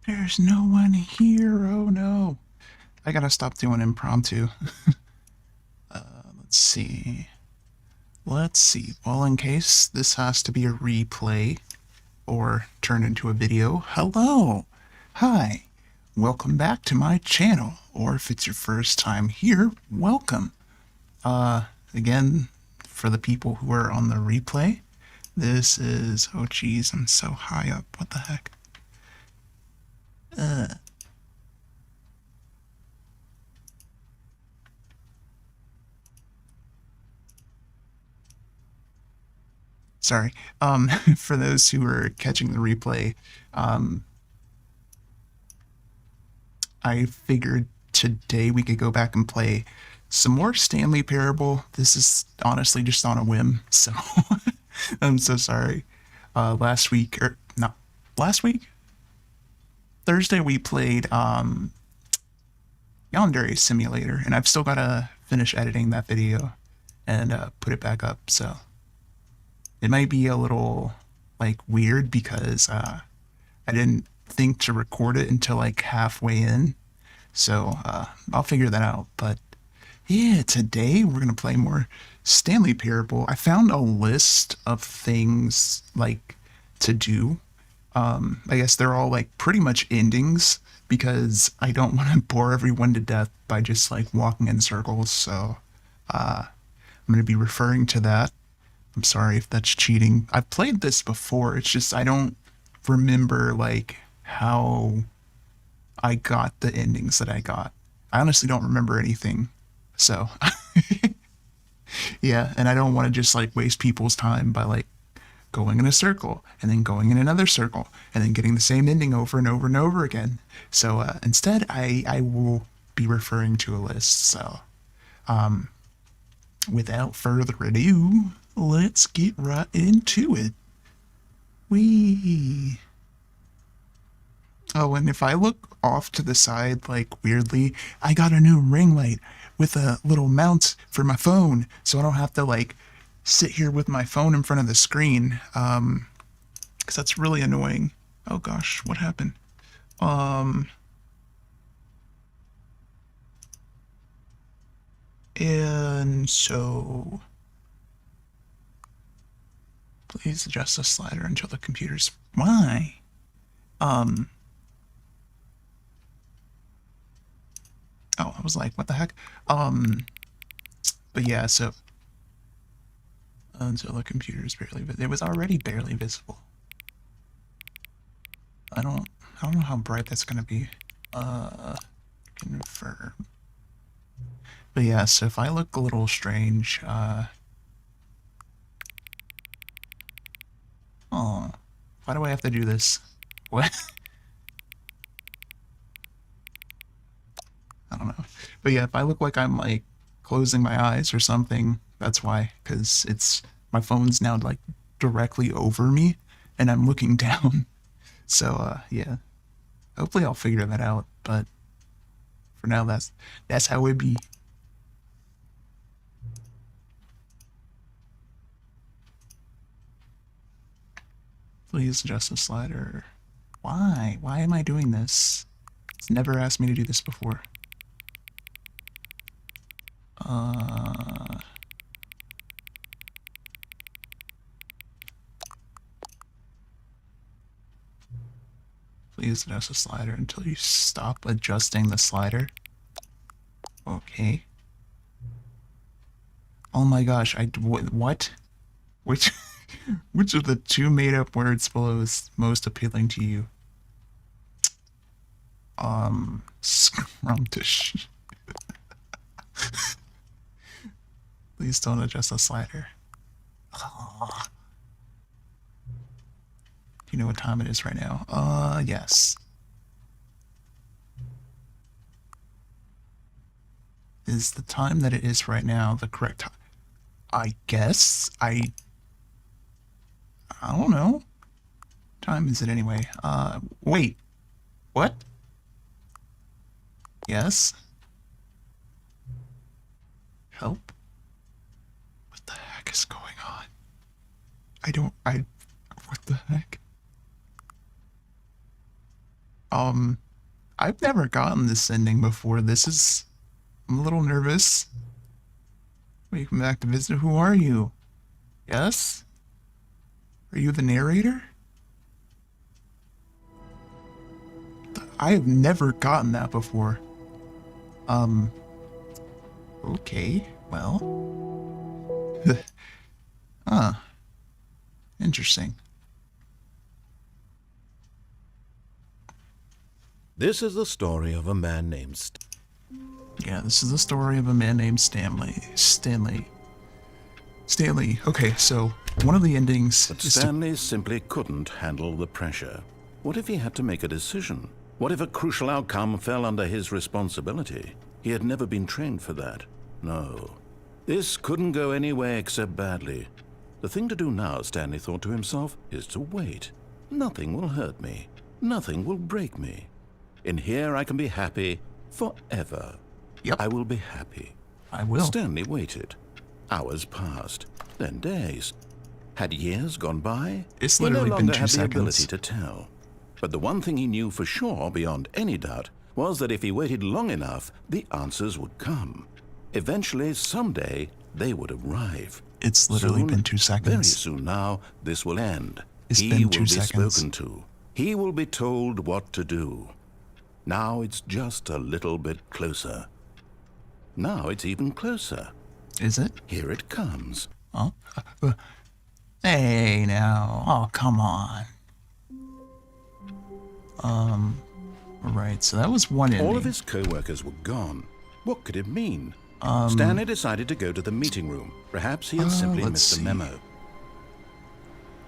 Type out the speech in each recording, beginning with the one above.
There's no one here. Oh no. I gotta stop doing impromptu. Let's see. Let's see. Well, in case this has to be a replay or turn into a video, hello. Hi. Welcome back to my channel. Or if it's your first time here, welcome. Again, for the people who are on the replay, this is, oh geez, I'm so high up. What the heck? Sorry. For those who are catching the replay, I figured today we could go back and play some more Stanley Parable. This is honestly just on a whim, so I'm so sorry. Last week, or not last week, Thursday we played Yandere Simulator, and I've still got to finish editing that video and put it back up. So it might be a little like weird because I didn't think to record it until like halfway in. So I'll figure that out. But yeah, today we're gonna play more Stanley Parable. I found a list of things like to do. I guess they're all like pretty much endings because I don't want to bore everyone to death by just like walking in circles. So I'm gonna be referring to that. I'm sorry if that's cheating. I've played this before. It's just I don't remember like how I got the endings that I got. I honestly don't remember anything. So, yeah, and I don't want to just like waste people's time by like going in a circle and then going in another circle and then getting the same ending over and over and over again. So, instead, I will be referring to a list. So, without further ado, let's get right into it. We Oh, and if I look off to the side, like weirdly, I got a new ring light with a little mount for my phone, so I don't have to like sit here with my phone in front of the screen. Because that's really annoying. Oh gosh, what happened? Um, and so please adjust the slider until the computer's. Why? Um, oh, I was like, what the heck? Um, but yeah, so until the computer is barely, it was already barely visible. I don't, I don't know how bright that's gonna be. Confirm. But yeah, so if I look a little strange, oh, why do I have to do this? What? I don't know. But yeah, if I look like I'm like closing my eyes or something, that's why, because my phone's now like directly over me and I'm looking down. So yeah, hopefully I'll figure that out. But for now, that's how it be. Please adjust the slider. Why? Why am I doing this? It's never asked me to do this before. Uh, please adjust the slider until you stop adjusting the slider. Okay. Oh my gosh, what? Which, which of the two made-up words below is most appealing to you? Scrumptious. Please don't adjust the slider. Oh. Do you know what time it is right now? Yes. Is the time that it is right now the correct time? I guess. I don't know. What time is it anyway? Wait. What? Yes? Help? What the heck is going on? What the heck? I've never gotten this ending before. I'm a little nervous. Welcome back to visit. Who are you? Yes? Are you the narrator? I have never gotten that before. Okay, well. Huh. Interesting. This is the story of a man named Yeah, this is the story of a man named Stanley. Okay, so one of the endings But is Stanley simply couldn't handle the pressure. What if he had to make a decision? What if a crucial outcome fell under his responsibility? He had never been trained for that. No. This couldn't go anywhere except badly. The thing to do now, Stanley thought to himself, is to wait. Nothing will hurt me. Nothing will break me. In here I can be happy forever. Yep. I will be happy. I will. Stanley waited. Hours passed, then days. Had years gone by? It's He no literally been longer 2 had the seconds. ability to tell. But the one thing he knew for sure, beyond any doubt, was that if he waited long enough, the answers would come. Eventually, someday, they would arrive. It's literally Soon, been 2 seconds. Very soon now, this will end. It's He been will 2 be seconds. spoken to. He will be told what to do. Now it's just a little bit closer. Now it's even closer. Is it? Here it comes. Oh. Hey, now. Oh, come on. Right, so that was one ending. All of his co-workers were gone. What could it mean? Stanley decided to go to the meeting room. Perhaps he had simply let's missed see. a memo.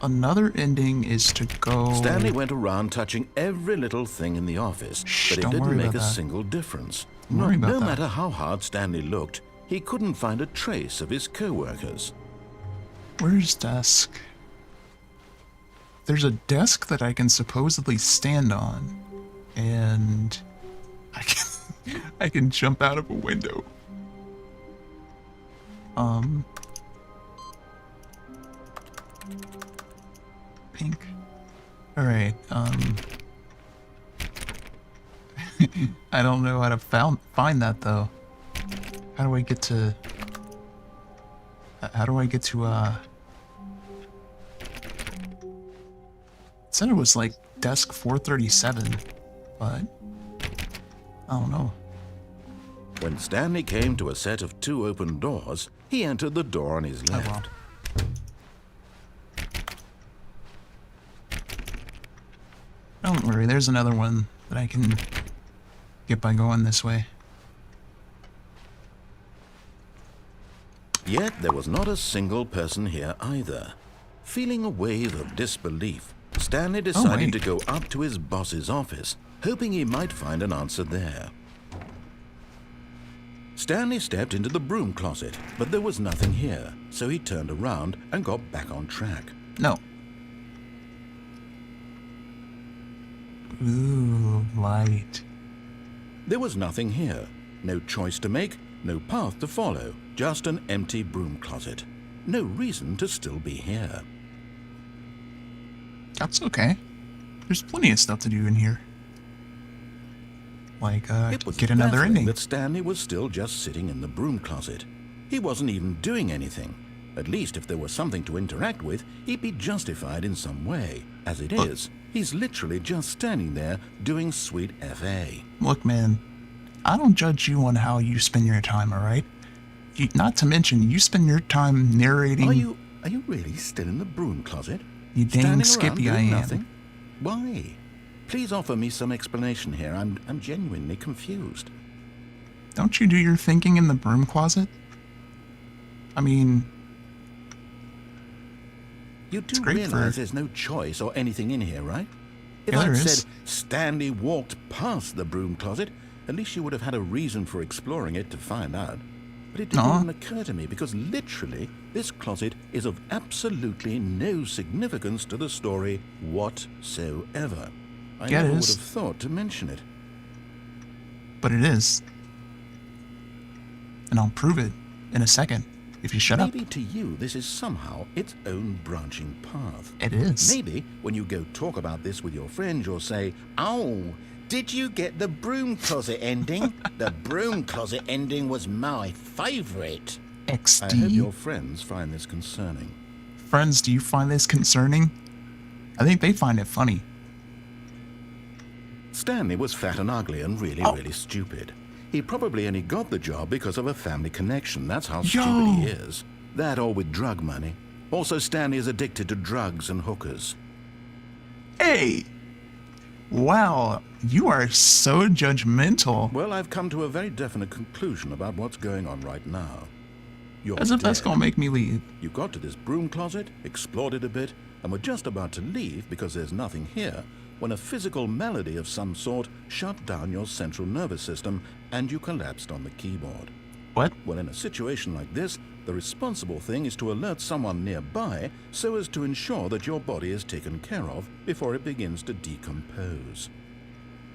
Another ending is to go... Stanley went around touching every little thing in the office, Shh, but it don't didn't worry make about a that. single difference. Don't worry about No that. matter how hard Stanley looked, he couldn't find a trace of his co-workers. Where's desk? There's a desk that I can supposedly stand on, and I can jump out of a window. Pink. Alright, I don't know how to find that though. How do I get to it said it was like desk 437, but I don't know. When Stanley came to a set of 2 open doors, he entered the door on his Oh left. well. Don't worry, there's another one that I can get by going this way. Yet there was not a single person here either. Feeling a wave of disbelief, Stanley decided to go up to his boss's office, hoping he might find an answer there. Stanley stepped into the broom closet, but there was nothing here, so he turned around and got back on track. No. Ooh, light. There was nothing here. No choice to make, no path to follow, just an empty broom closet. No reason to still be here. That's okay. There's plenty of stuff to do in here. Like, It was get another baffling ending. that Stanley was still just sitting in the broom closet. He wasn't even doing anything. At least if there was something to interact with, he'd be justified in some way. As it is, he's literally just standing there doing sweet FA. Look, man, I don't judge you on how you spend your time, alright? Not to mention, you spend your time narrating... Are you really still in the broom closet? You dang Standing skippy around I doing am. nothing? Why? Please offer me some explanation here. I'm genuinely confused. Don't you do your thinking in the broom closet? I mean, You do great realize for- there's no choice or anything in here, right? If Yeah, there I'd is. said Stanley walked past the broom closet, at least you would have had a reason for exploring it to find out. But it didn't Aw. even occur to me because literally this closet is of absolutely no significance to the story whatsoever. I Yeah, it never would is. have thought to mention it. but it is. And I'll prove it in a second, if you shut up. Maybe to you this is somehow its own branching path. It is. Maybe when you go talk about this with your friends, you'll say, "Oh, Did you get the broom closet ending? The broom closet ending was my favourite. I hope your XD. friends find this concerning. Friends, do you find this concerning? I think they find it funny. Stanley was fat and ugly and really stupid. He probably only got the job because of a family connection. That's how stupid he is. That or with drug money. Also, Stanley is addicted to drugs and hookers. Hey! Wow, you are so judgmental. Well, I've come to a very definite conclusion about what's going on right now. You're As if that's dead. gonna make me leave. You got to this broom closet, explored it a bit, and were just about to leave because there's nothing here, when a physical malady of some sort shut down your central nervous system and you collapsed on the keyboard. What? Well, in a situation like this, the responsible thing is to alert someone nearby so as to ensure that your body is taken care of before it begins to decompose.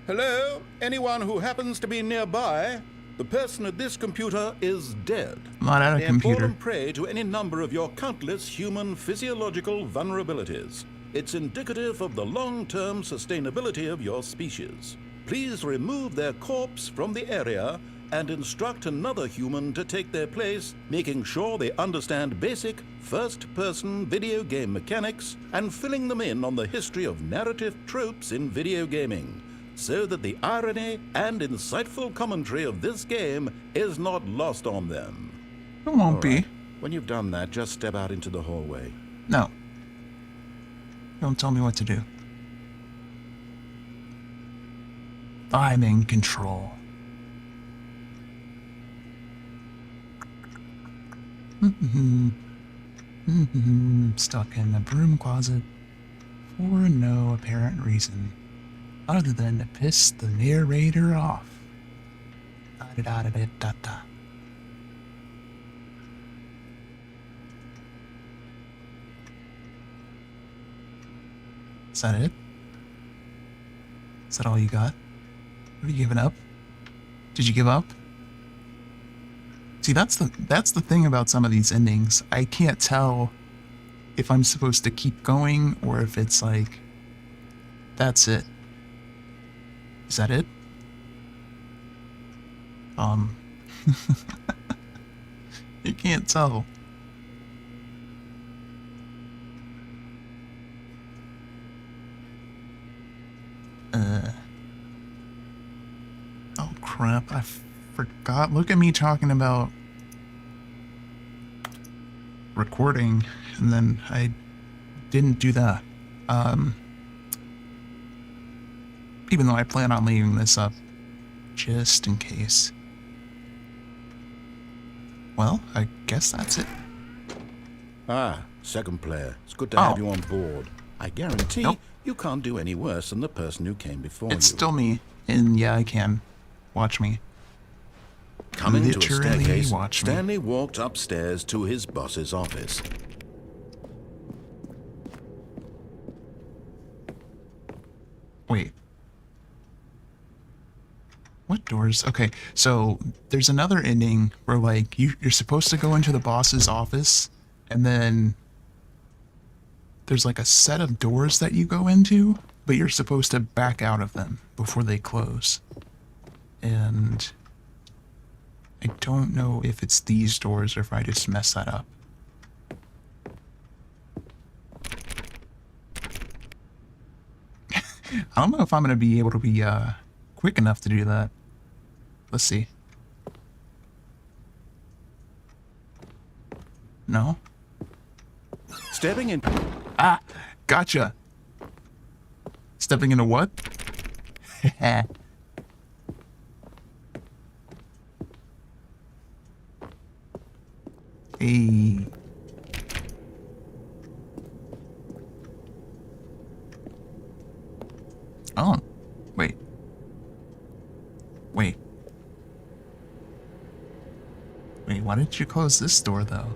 Hello? Anyone who happens to be nearby? The person at this computer is dead. I'm not at a They have computer. fallen prey to any number of your countless human physiological vulnerabilities. It's indicative of the long-term sustainability of your species. Please remove their corpse from the area and instruct another human to take their place, making sure they understand basic first-person video game mechanics and filling them in on the history of narrative tropes in video gaming, so that the irony and insightful commentary of this game is not lost on them. It won't All be. right. When you've done that, just step out into the hallway. No. Don't tell me what to do. I'm in control. Stuck in the broom closet for no apparent reason other than to piss the narrator off. Da-da-da-da-da-da. Is that it? Is that all you got? Are you giving up? Did you give up? See, that's the thing about some of these endings. I can't tell if I'm supposed to keep going or if it's like, that's it. Is that it? You can't tell. Oh crap, I forgot. Look at me talking about recording, and then I didn't do that. Even though I plan on leaving this up just in case. Well, I guess that's it. Ah, second player. It's good to have you on board. I guarantee Nope. you can't do any worse than the person who came before It's you. still me, and yeah, I can. Watch me. Coming to a literally staircase, watch me. Stanley walked upstairs to his boss's office. Wait. What doors? Okay, so there's another ending where like you're supposed to go into the boss's office, and then there's like a set of doors that you go into, but you're supposed to back out of them before they close. And I don't know if it's these doors or if I just messed that up. I don't know if I'm going to be able to be quick enough to do that. Let's see. No? Stepping in. Ah! Gotcha! Stepping into what? Hey. Oh. Wait. Wait. Wait, why did you close this door, though?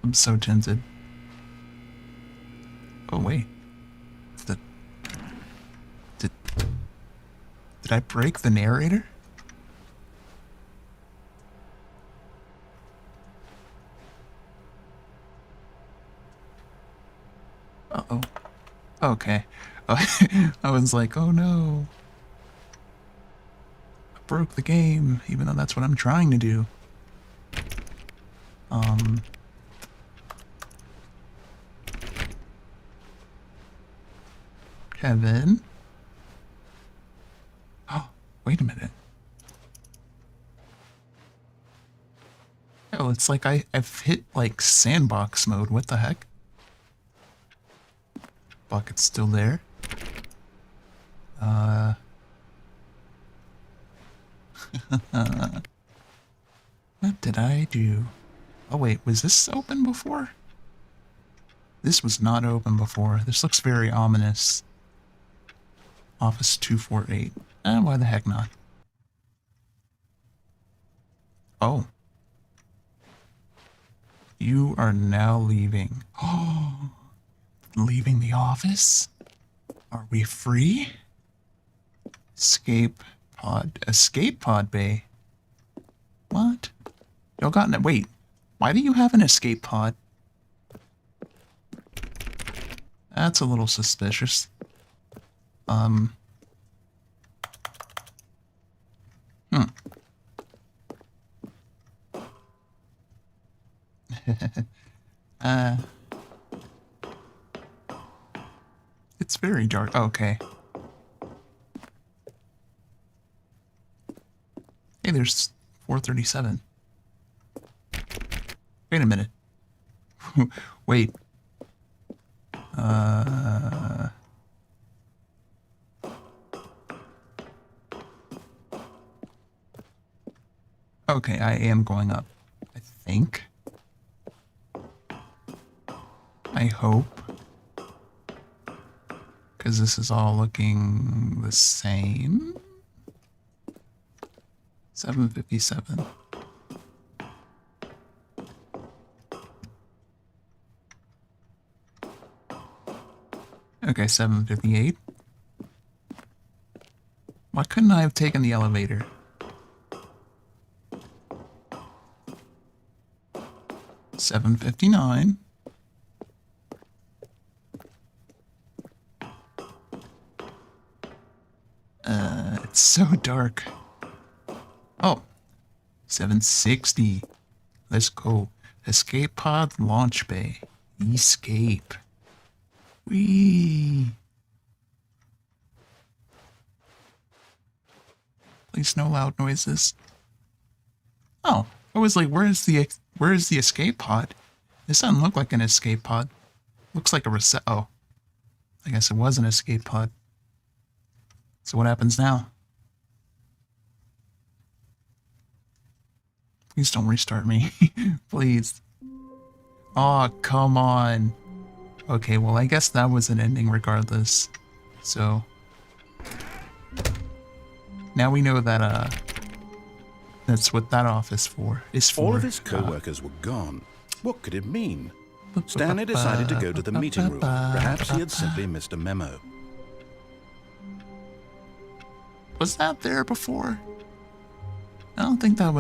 I'm so tempted. Oh, wait. The... Did I break the narrator? Okay. I was like, oh no. I broke the game, even though that's what I'm trying to do. Kevin? Oh, wait a minute. Oh, it's like I've hit like sandbox mode. What the heck? Bucket's still there. What did I do? Oh wait, was this open before? This was not open before. This looks very ominous. Office 248. Why the heck not? Oh. You are now leaving. Oh. Leaving the office? Are we free? Escape pod bay. What? Y'all got it. Wait. Why do you have an escape pod? That's a little suspicious. It's very dark. Okay. Hey, there's 437. Wait a minute. Wait. Okay, I am going up. I think. I hope. Because this is all looking the same. 757. Okay, 758. Why couldn't I have taken the elevator? $7.59. It's so dark. Oh, 760. Let's go. Escape pod launch bay. Escape. Whee. Please no loud noises. Oh, I was like, where is the escape pod? This doesn't look like an escape pod. Looks like a reset. Oh, I guess it was an escape pod. So what happens now? Please don't restart me. Please. Oh, come on. Okay, well, I guess that was an ending regardless. So now we know that that's what that office is for. All of his co-workers were gone. What could it mean? Stanley decided to go to the meeting room. Perhaps he had simply missed a memo. Was that there before? I don't think that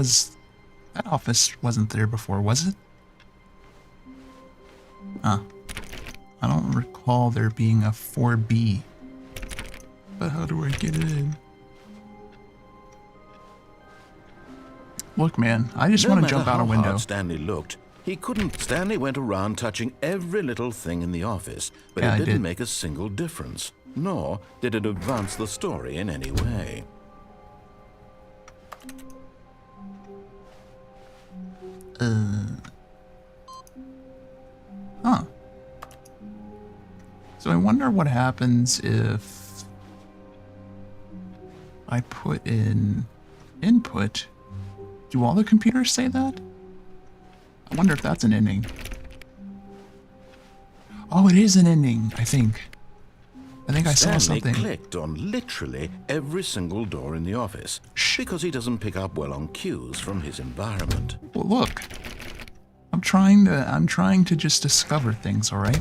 office wasn't there before, was it? Huh. I don't recall there being a 4B. But how do I get in? Look, man, I just want to jump out a window. Stanley looked. He couldn't. Stanley went around touching every little thing in the office, but Yeah, it I didn't did. make a single difference. Nor did it advance the story in any way. Huh. So I wonder what happens if I put in input. Do all the computers say that? I wonder if that's an ending. Oh, it is an ending, I think. I think I saw Stanley something. clicked on literally every single door in the office because he doesn't pick up well on cues from his environment. Well, look. I'm trying to just discover things, all right?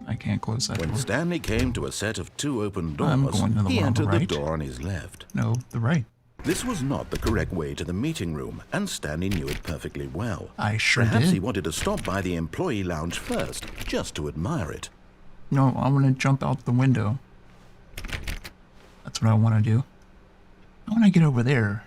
I can't close that When door. Stanley came to a set of 2 open I'm doors, going to the he one on the entered the right. door on his left. No, the right. This was not the correct way to the meeting room, and Stanley knew it perfectly well. I sure Perhaps did. he wanted to stop by the employee lounge first, just to admire it. No, I want to jump out the window. That's what I want to do. I want to get over there.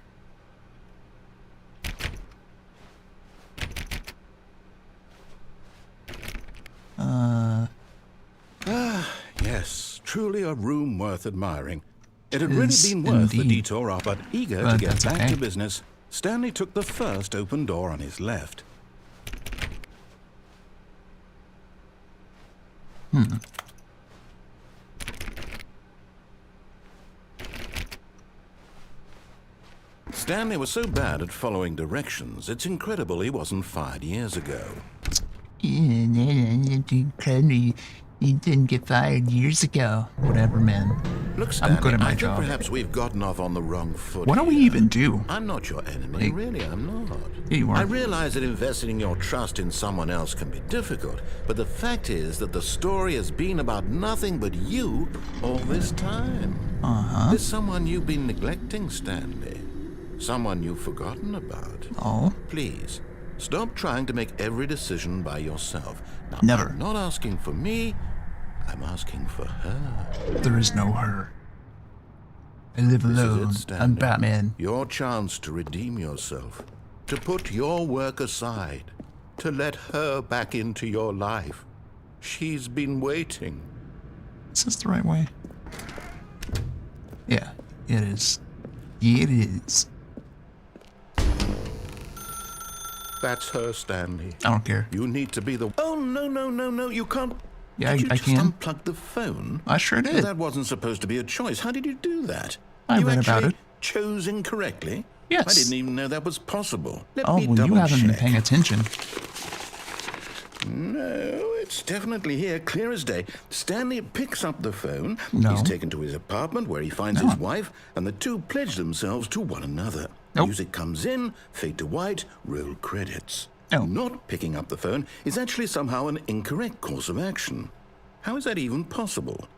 Yes, truly a room worth admiring. It had really Is been worth the indeed. detour, but eager But to get that's back okay. to business, Stanley took the first open door on his left. Stanley was so bad at following directions, it's incredible he wasn't fired years ago. He didn't get fired years ago. Whatever, man. Look, Stanley, good at my I think job. perhaps we've gotten off on the wrong foot. What do we here. even do? I'm not your enemy, really, I'm not. Yeah, you are. I realize that investing your trust in someone else can be difficult, but the fact is that the story has been about nothing but you all this time. There's someone you've been neglecting, Stanley. Someone you've forgotten about. Oh, Please, stop trying to make every decision by yourself. Now, Never. I'm not asking for me, I'm asking for her. there is no her. I live This is alone. it, I'm Stanley. Batman. Your chance to redeem yourself, to put your work aside, to let her back into your life. She's been waiting. Is this the right way? Yeah, it is. Yeah, it is. That's her, Stanley. I don't care. You need to be the... Oh, no, you can't... Yeah, Did you I just can. unplug the phone? I sure did. That wasn't supposed to be a choice. How did you do that? I you read about actually it. chose incorrectly? Yes. I didn't even know that was possible. Let Oh, me well, you double haven't been check. paying attention. No, it's definitely here, clear as day. Stanley picks up the phone. No. He's taken to his apartment where he finds No. his wife, and the two pledge themselves to one another. Nope. Music comes in, fade to white, roll credits. No. Not picking up the phone is actually somehow an incorrect course of action. How is that even possible?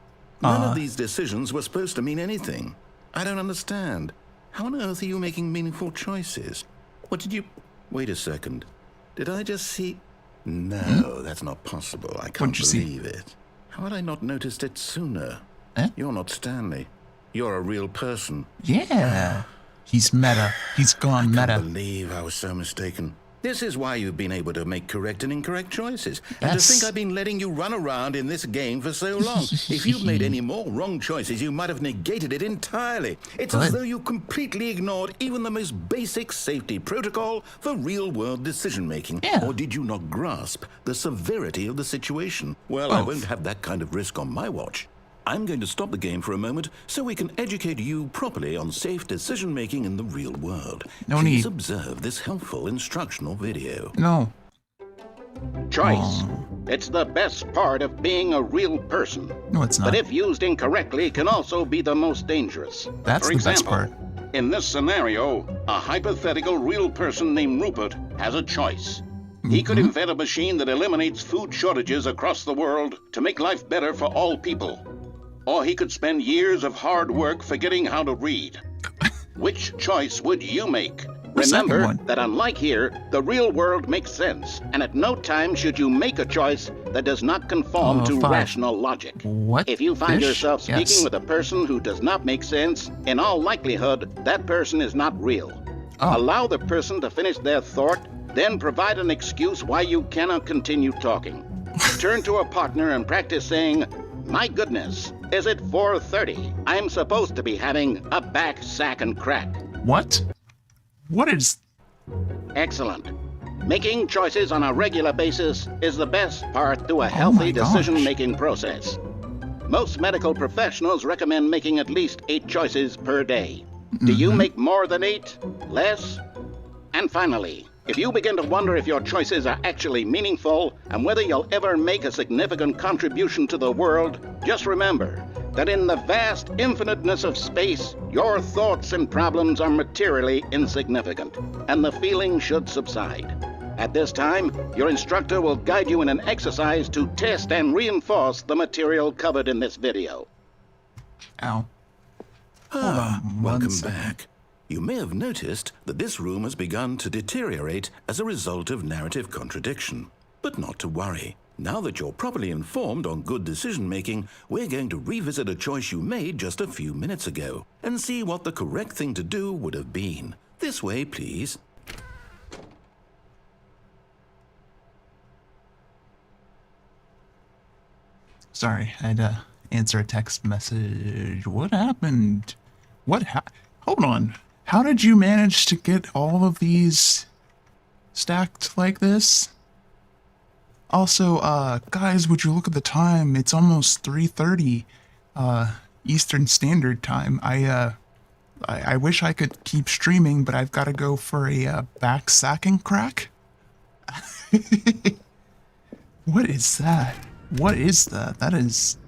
None of these decisions were supposed to mean anything. I don't understand. How on earth are you making meaningful choices? What did you... Wait a second. Did I just see... No, that's not possible. I can't What'd you see? believe it. How had I not noticed it sooner? Eh? You're not Stanley. You're a real person. Yeah. He's meta. He's gone I meta. can't believe I was so mistaken. This is why you've been able to make correct and incorrect choices. And to That's- think I've been letting you run around in this game for so long. If you'd made any more wrong choices, you might have negated it entirely. It's as Good. though you completely ignored even the most basic safety protocol for real-world decision-making. Yeah. Or did you not grasp the severity of the situation? Well, I Both. won't have that kind of risk on my watch. I'm going to stop the game for a moment so we can educate you properly on safe decision-making in the real world. No Please need. observe this helpful instructional video. No. Choice. It's the best part of being a real person. No, it's not. But if used incorrectly, can also be the most dangerous. That's For the best example, part. in this scenario, a hypothetical real person named Rupert has a choice. He could invent a machine that eliminates food shortages across the world to make life better for all people. Or he could spend years of hard work forgetting how to read. Which choice would you make? The second Remember one. that unlike here, the real world makes sense, and at no time should you make a choice that does not conform to 5. rational logic. What? If you find Fish? yourself speaking Yes. with a person who does not make sense, in all likelihood, that person is not real. Oh. Allow the person to finish their thought, then provide an excuse why you cannot continue talking. Turn to a partner and practice saying, "My goodness, is it 4:30? I'm supposed to be having a back, sack, and crack." What? What is... Excellent. Making choices on a regular basis is the best part to a my healthy gosh. decision-making process. Most medical professionals recommend making at least 8 choices per day. Do you make more than 8? Less? And finally, if you begin to wonder if your choices are actually meaningful and whether you'll ever make a significant contribution to the world, just remember that in the vast infiniteness of space, your thoughts and problems are materially insignificant, and the feeling should subside. At this time, your instructor will guide you in an exercise to test and reinforce the material covered in this video. Ow. Hold on one Welcome second. back. You may have noticed that this room has begun to deteriorate as a result of narrative contradiction. But not to worry. Now that you're properly informed on good decision-making, we're going to revisit a choice you made just a few minutes ago and see what the correct thing to do would have been. This way, please. Sorry, I had to answer a text message. What happened? Hold on. How did you manage to get all of these stacked like this? Also, guys, would you look at the time? It's almost 3:30, Eastern Standard Time. I wish I could keep streaming, but I've got to go for a back sacking crack. What is that? What is that? That is...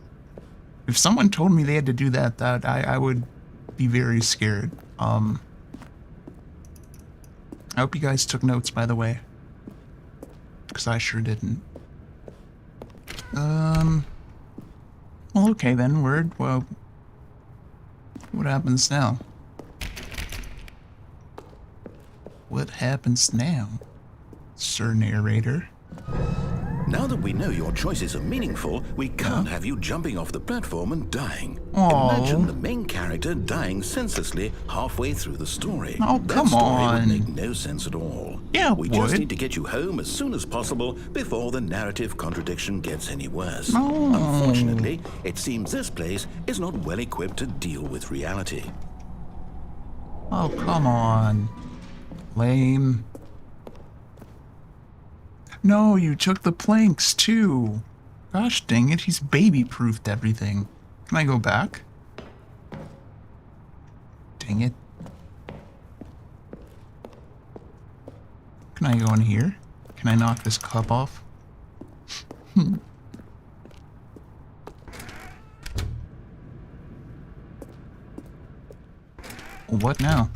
If someone told me they had to do that, I would be very scared. I hope you guys took notes, by the way. Because I sure didn't. Well, okay then, word. Well, what happens now? What happens now, Sir Narrator? Now that we know your choices are meaningful, we can't have you jumping off the platform and dying. Aw. Imagine the main character dying senselessly halfway through the story. Oh, That come story on. would make no sense at all. Yeah, it we just would. need to get you home as soon as possible before the narrative contradiction gets any worse. Oh. Unfortunately, it seems this place is not well equipped to deal with reality. Oh, come on. Lame. No, you took the planks too. Gosh dang it, he's baby-proofed everything. Can I go back? Dang it. Can I go in here? Can I knock this cup off? What now?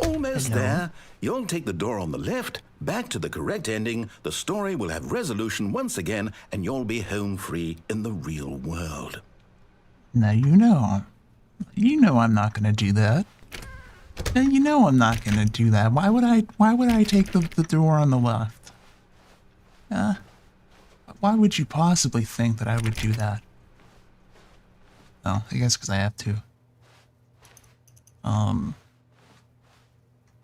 Almost Hello. there. You'll take the door on the left, back to the correct ending, the story will have resolution once again, and you'll be home free in the real world. Now you know I'm not gonna do that. Now you know I'm not gonna do that. Why would I take the door on the left? Why would you possibly think that I would do that? Oh, I guess because I have to.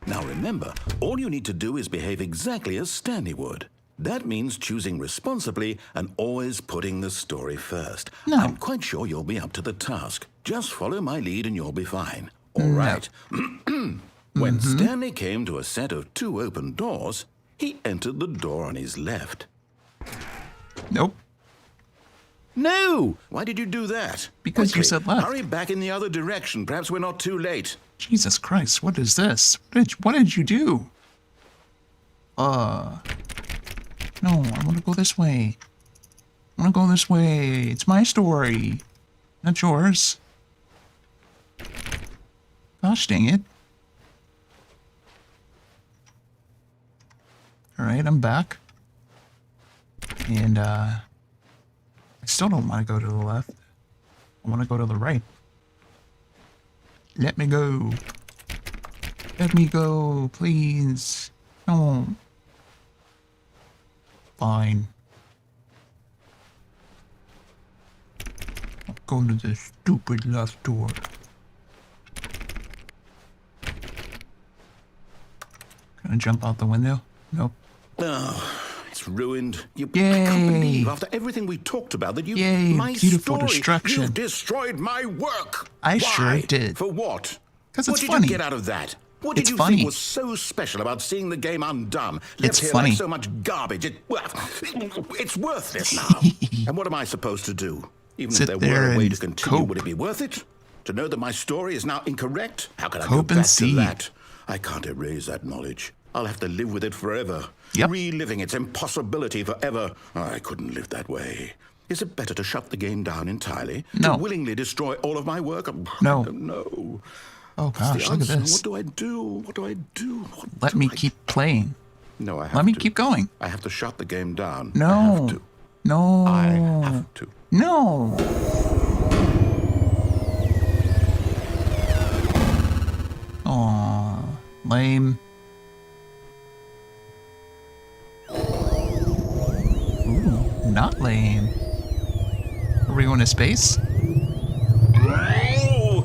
Now remember, all you need to do is behave exactly as Stanley would. That means choosing responsibly and always putting the story first. No. I'm quite sure you'll be up to the task. Just follow my lead and you'll be fine. All right. When Stanley came to a set of 2 open doors, he entered the door on his left. Nope. No! Why did you do that? Because you said left. Hurry back in the other direction. Perhaps we're not too late. Jesus Christ, what is this? What did you do? No, I want to go this way. I want to go this way. It's my story, not yours. Gosh dang it. Alright, I'm back. And, I still don't want to go to the left. I want to go to the right. Let me go. Let me go, please. No. Fine. I'll go to the stupid left door. Can I jump out the window? Nope. Oh, it's ruined. I Yay. can't believe, after everything we talked about, that you... Yay, my beautiful story, destruction. You've destroyed my work. I Why? sure did. For what? 'Cause What it's did funny. you get out of that? What did It's you funny. think was so special about seeing the game undone? Left It's here funny. like so much garbage. It's worthless now. And what am I supposed to do? Even Sit if there there were a way and to continue, cope. would it be worth it? To know that my story is now incorrect? How can I Cope go and back see. to that? I can't erase that knowledge. I'll have to live with it forever. Yep. Reliving its impossibility forever. I couldn't live that way. Is it better to shut the game down entirely? No. To willingly destroy all of my work? No. I don't know. Oh What's the gosh, look at answer? this. What do I do? What do I do? What Let do me I keep playing. No, I have Let me to. keep going. I have to shut the game down. No. I have to. No. I have to. No. Aw, lame. Ooh, not lame. Are we going to space? Oh,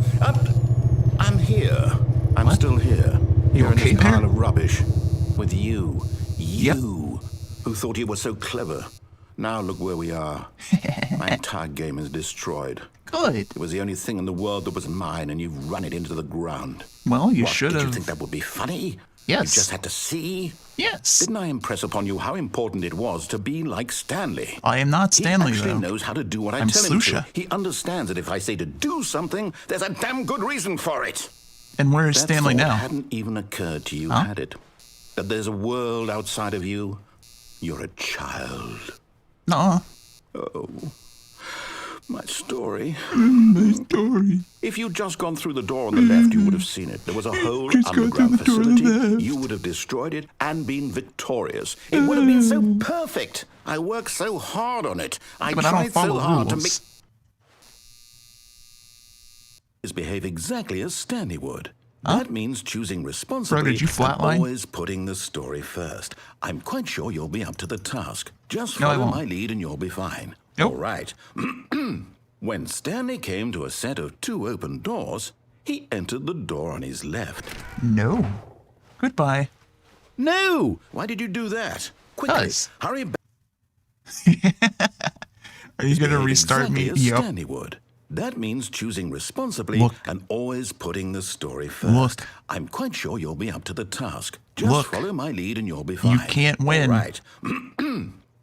I'm here. I'm What? still here. You Here in okay this pile there? of rubbish. With you. You. Who thought you were so clever. Now look where we are. My entire game is destroyed. Good. It was the only thing in the world that was mine, and you've run it into the ground. Well, you What, should Did you have. think that would be funny? Yes. You just had to see? Yes. Didn't I impress upon you how important it was to be like Stanley? I am not Stanley, He actually though. knows how to do what I I'm tell him Slusha. to. He understands that if I say to do something, there's a damn good reason for it. And where is That Stanley thought now? hadn't even occurred to you, Huh? had it? That there's a world outside of you? You're a child. Nuh-uh. Oh, my story. My story. If you'd just gone through the door on the left, you would have seen it. There was a whole Just go through underground the door on the facility. left. You would have destroyed it and been victorious. It would have been so perfect. I worked so hard on it. I But I don't tried so follow hard to make rules. behave exactly as Stanley would. Huh? That means choosing responsibly Bro, did you and flatline? always putting the story first. I'm quite sure you'll be up to the task. Just No, I follow won't. my lead and you'll be fine. Nope. All right. When Stanley came to a set of 2 open doors, he entered the door on his left. No. Goodbye. No! Why did you do that? Quickly, Cuz. hurry back. Are you going to Behave restart exactly me? as Yep. Stanley would. That means choosing responsibly Look. and always putting the story first. Look. I'm quite sure you'll be up to the task. Just Look. follow my lead and you'll be fine. can't win. All right.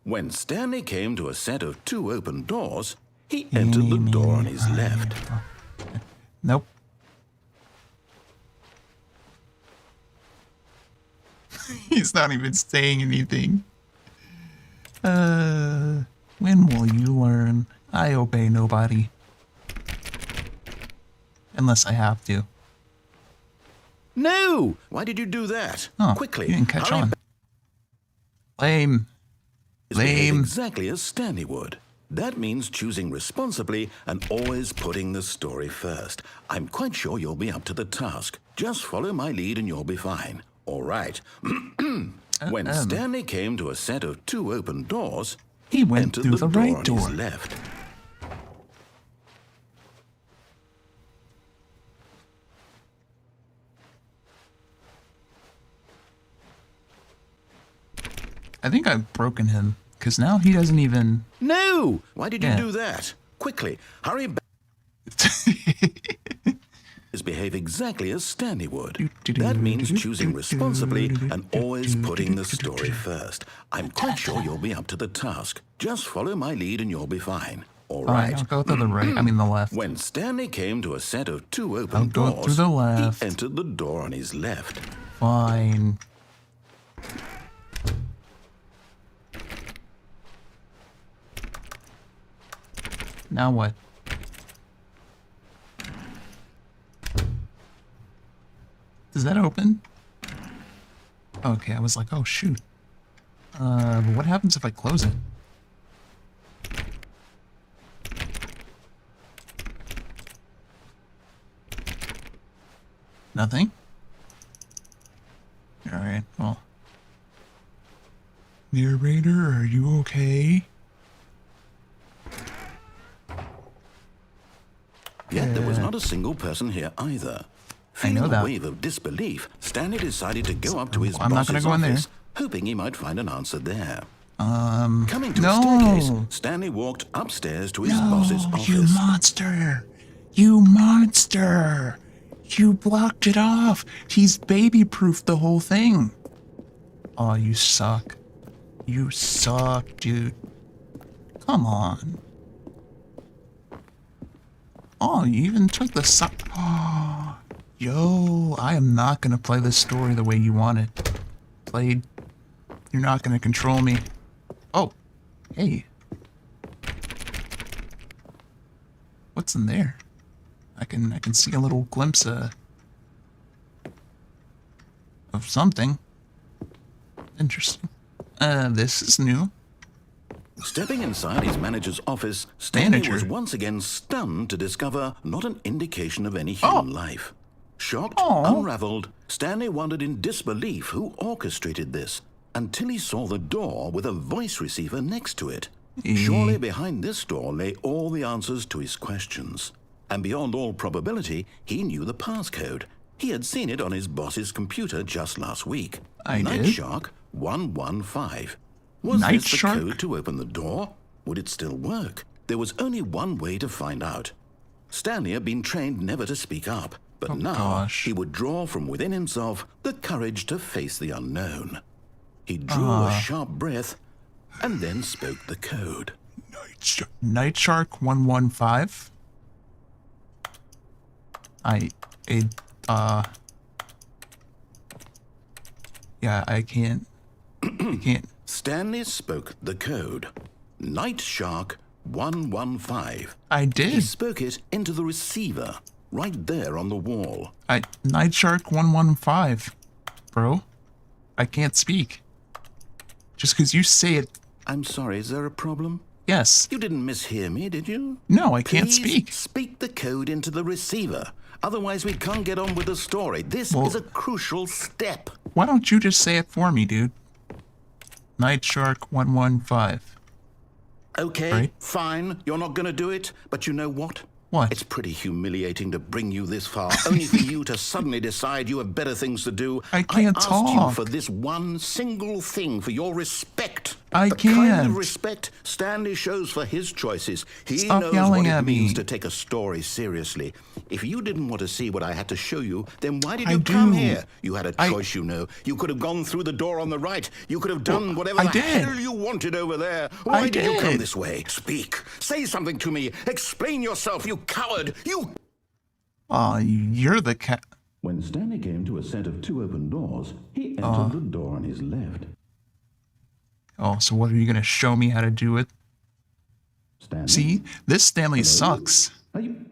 When Stanley came to a set of 2 open doors, he entered the door on his left. Nope. He's not even saying anything. When will you learn? I obey nobody. Unless I have to. No! Why did you do that? Oh, Quickly, you didn't catch hurry on. back. Lame. Behave Lame. exactly as Stanley would. That means choosing responsibly and always putting the story first. I'm quite sure you'll be up to the task. Just follow my lead and you'll be fine. All right. When Stanley came to a set of 2 open doors, He went entered through the the door right on door. his left. I think I've broken him. Because now he doesn't even... No! Why did you Yeah. do that? Quickly, hurry back. Behave exactly as Stanley would. That means choosing responsibly and always putting the story first. I'm quite sure you'll be up to the task. Just follow my lead and you'll be fine. All Alright, right. I'll go to the right. I mean the left. When Stanley came to a set of 2 open I'll go doors, through the left. he entered the door on his left. Fine. Now what? Does that open? Okay, I was like, oh shoot. But what happens if I close it? Nothing? Alright, well. Narrator, are you okay? Yet there was not a single person here either. I know Feeling that. a wave of disbelief, Stanley decided to go up to his I'm not gonna boss's go in there. office, hoping he might find an answer there. Coming to a no. staircase, Stanley walked upstairs to his boss's office. You monster! You monster! You blocked it off! He's baby-proofed the whole thing! Oh, you suck. You suck, dude. Come on. Oh, you even took the suck. Oh, yo, I am not gonna play this story the way you want it played. You're not gonna control me. Oh, hey. What's in there? I can see a little glimpse of something. Interesting. This is new. Stepping inside his manager's office, Stanley Manager? was once again stunned to discover not an indication of any human life. Shocked, Aw. unraveled, Stanley wondered in disbelief who orchestrated this, until he saw the door with a voice receiver next to it. Surely behind this door lay all the answers to his questions. And beyond all probability, he knew the passcode. He had seen it on his boss's computer just last week. I Night did? Shark 115. Was Night this the Shark? code to open the door? Would it still work? There was only one way to find out. Stanley had been trained never to speak up, but Oh, now gosh. he would draw from within himself the courage to face the unknown. He drew a sharp breath and then spoke the code. Night Shark 115. Yeah, I can't. I can't. Stanley spoke the code. Night Shark 115. I He did. spoke it into the receiver, right there on the wall. Night Shark 115. Bro, I can't speak. Just because you say it, I'm sorry, is there a problem? yes. You didn't mishear me, did you? No, I can't Please speak. speak the code into the receiver. Otherwise, we can't get on with the story. This Well- is a crucial step. Why don't you just say it for me, dude? Night Shark 115. Okay, Right. fine. You're not going to do it, but you know what? What? It's pretty humiliating to bring you this far, only for you to suddenly decide you have better things to do. I can't asked talk. you for this one single thing, for your respect. I the kind can't. of respect Stanley shows for his choices. He Stop knows yelling what it at means me. to take a story seriously. If you didn't want to see what I had to show you, then why did I you come do. here? You had a choice, you know. You could have gone through the door on the right. You could have done whatever I the did. hell you wanted over there. Why did you come did. this way? Speak. Say something to me. Explain yourself, you coward. You... You're the cat. When Stanley came to a set of two open doors, he entered the door on his left. Oh, so what are you gonna show me how to do it? Stanley? See, this Stanley sucks. Are you...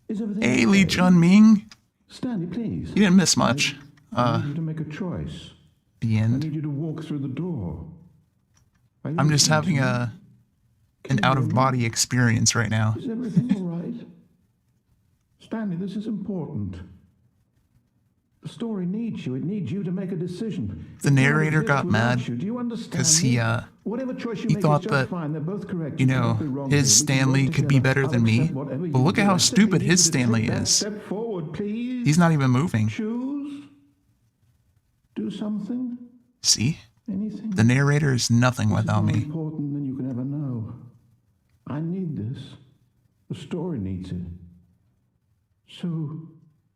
Is everything Hey, okay? Lee Jun Ming. Stanley, please. You didn't miss much. I need you to make a choice. The I end. need you to walk through the door. Are you I'm just listening having to me? an out of body experience right now. Is everything all right? Stanley, this is important. The story needs you. It needs you to make a decision. The narrator It got without mad you. Do you understand? 'cause he, me? Whatever choice you he make thought is just that, fine. They're both correct. you cannot know, be wrong his here. We can Stanley work could be together. better than I'll me, accept whatever but you look at do. how I simply stupid need his you to Stanley take that is. Step forward, please. He's not even moving. Choose. Do something. See? Anything. The narrator is nothing This is without more me. important than you can ever know. I need this. The story needs it. So,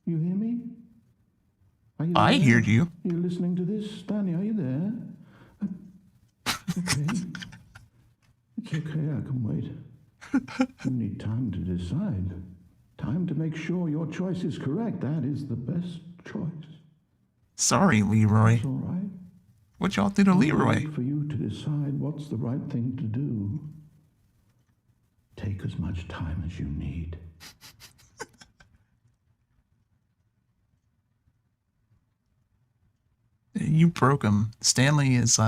you hear me? Are you I there? heard you. Are you listening to this? Stanley, are you there? Okay. It's okay, I can wait. You need time to decide. Time to make sure your choice is correct. That is the best choice. Sorry, Leroy. It's all right. What y'all do to Leroy? Wait for you to decide what's the right thing to do. Take as much time as you need. You broke him. Stanley is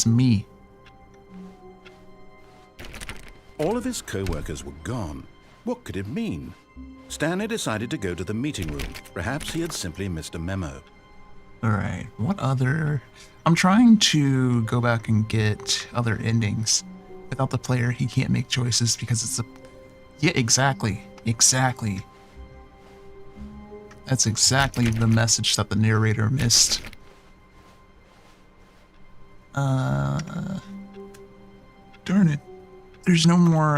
me. All of his co-workers were gone. What could it mean? Stanley decided to go to the meeting room. Perhaps he had simply missed a memo. Alright, what other... I'm trying to go back and get other endings. Without the player, he can't make choices because it's a... Yeah, exactly. Exactly. That's exactly the message that the narrator missed. Darn it. There's no more,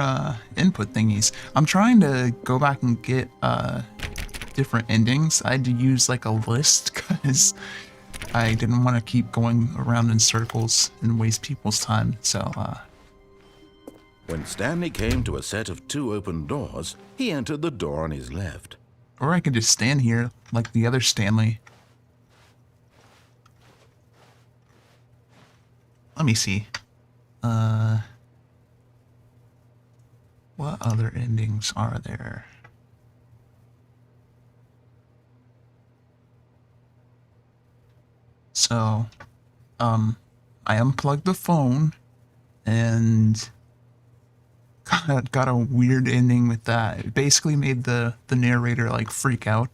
input thingies. I'm trying to go back and get, different endings. I had to use, like, a list, because I didn't want to keep going around in circles and waste people's time, so, When Stanley came to a set of two open doors, he entered the door on his left. or I could just stand here, like the other Stanley. Let me see. What other endings are there? So, I unplugged the phone and got a weird ending with that. It basically made the narrator like freak out.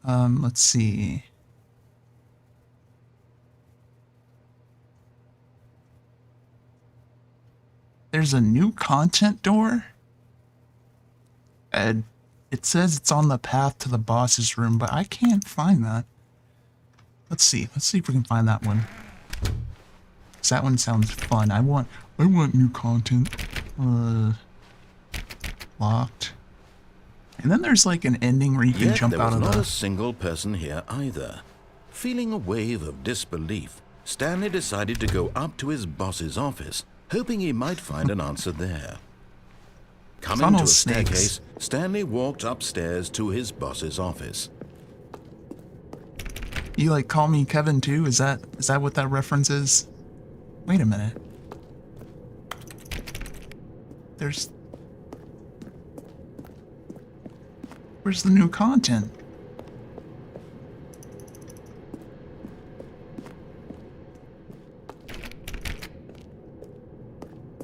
Let's see. There's a new content door. And it says it's on the path to the boss's room, but I can't find that. Let's see. Let's see if we can find that one. 'Cause that one sounds fun. I want new content. Locked. And then there's like an ending where you can Yet jump there out was of not the... a single person here either. Feeling a wave of disbelief, Stanley decided to go up to his boss's office, hoping he might find an answer there. Coming to Funnel a snakes. staircase, Stanley walked upstairs to his boss's office. You like call me Kevin too? Is that what that reference is? Wait a minute. Where's the new content?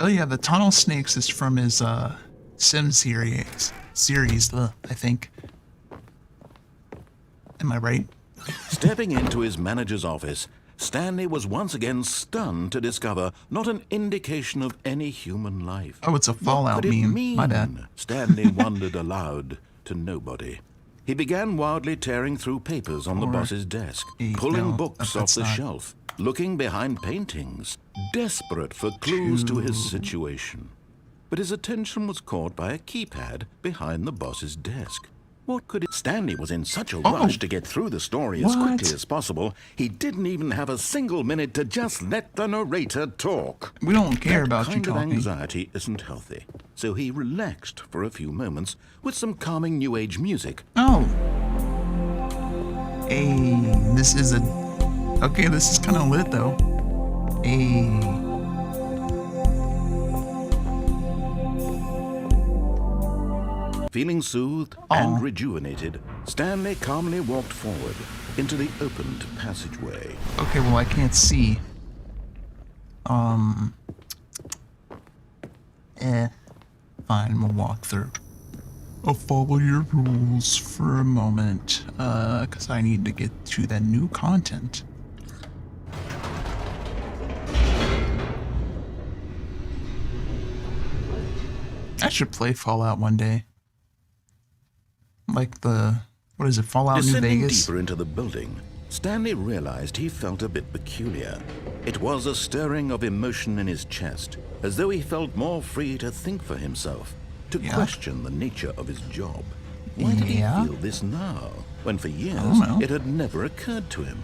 Oh yeah, the tunnel snakes is from his Sim series, I think. Am I right? Stepping into his manager's office, Stanley was once again stunned to discover not an indication of any human life. Oh, it's a What Fallout could it meme. mean? My bad. Stanley wondered aloud to nobody. He began wildly tearing through papers on the Or boss's desk, a- pulling no, books that's off the not. shelf, looking behind paintings, desperate for clues to his situation. But his attention was caught by a keypad behind the boss's desk. What could it... Stanley was in such a rush to get through the story as What? quickly as possible, he didn't even have a single minute to just let the narrator talk. We don't care about you That kind of talking. anxiety isn't healthy, so he relaxed for a few moments with some calming New Age music. Oh. Hey, this is a... Okay, this is kind of lit, though. Hey. Feeling soothed Aw. and rejuvenated, Stanley calmly walked forward into the opened passageway. Okay, well, I can't see. Fine, we'll walk through. I'll follow your rules for a moment, because I need to get to that new content. I should play Fallout one day. Like what is it, Fallout New Descending Vegas? deeper into the building, Stanley realized he felt a bit peculiar. It was a stirring of emotion in his chest, as though he felt more free to think for himself, to Yeah. question the nature of his job. Why did Yeah. he feel this now, when for years don't know. it had never occurred to him?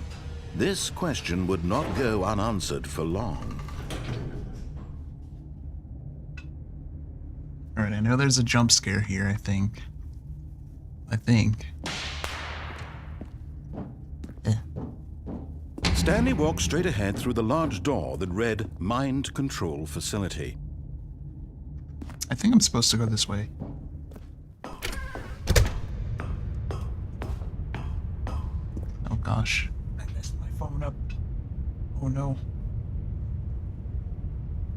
This question would not go unanswered for long. Alright, I know there's a jump scare here, I think. Stanley walked straight ahead through the large door that read Mind Control Facility. I think I'm supposed to go this way. Oh gosh. I messed my phone up. Oh no.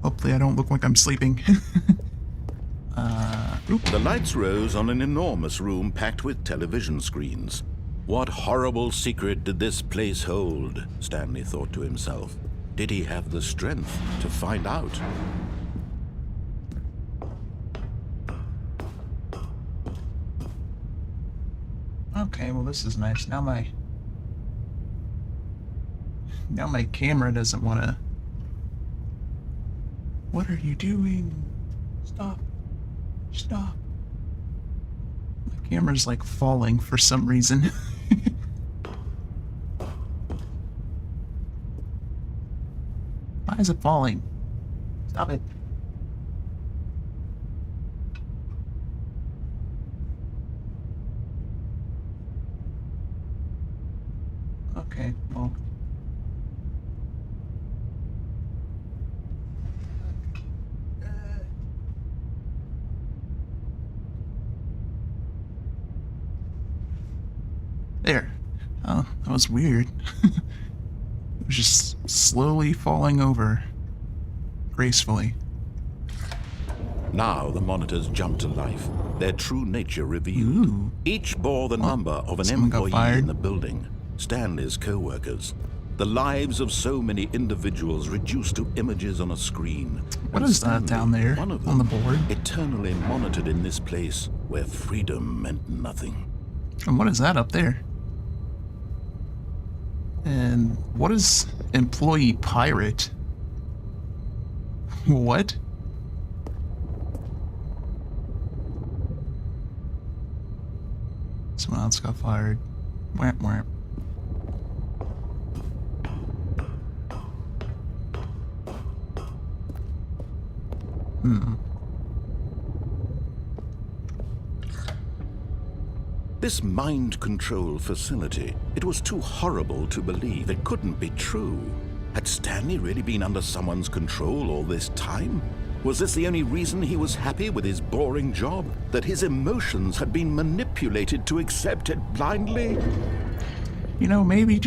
Hopefully I don't look like I'm sleeping. The lights rose on an enormous room packed with television screens. What horrible secret did this place hold? Stanley thought to himself. Did he have the strength to find out? Okay, well this is nice. Now my camera doesn't want to... What are you doing? Stop. Stop. My camera's like falling for some reason. Why is it falling? Stop it. Okay, well. There. Oh, that was weird. was just slowly falling over. Gracefully. Now the monitors jumped to life, their true nature revealed. Ooh. Each bore the number of an someone got employee fired. in the building, Stanley's co-workers. The lives of so many individuals reduced to images on a screen. What And is that Stanley, down there one of on the them, board? eternally monitored in this place where freedom meant nothing. And what is that up there? And what is employee pirate? What? Someone else got fired. Whamp whamp. This mind control facility, it was too horrible to believe. It couldn't be true. Had Stanley really been under someone's control all this time? Was this the only reason he was happy with his boring job? That his emotions had been manipulated to accept it blindly? You know, maybe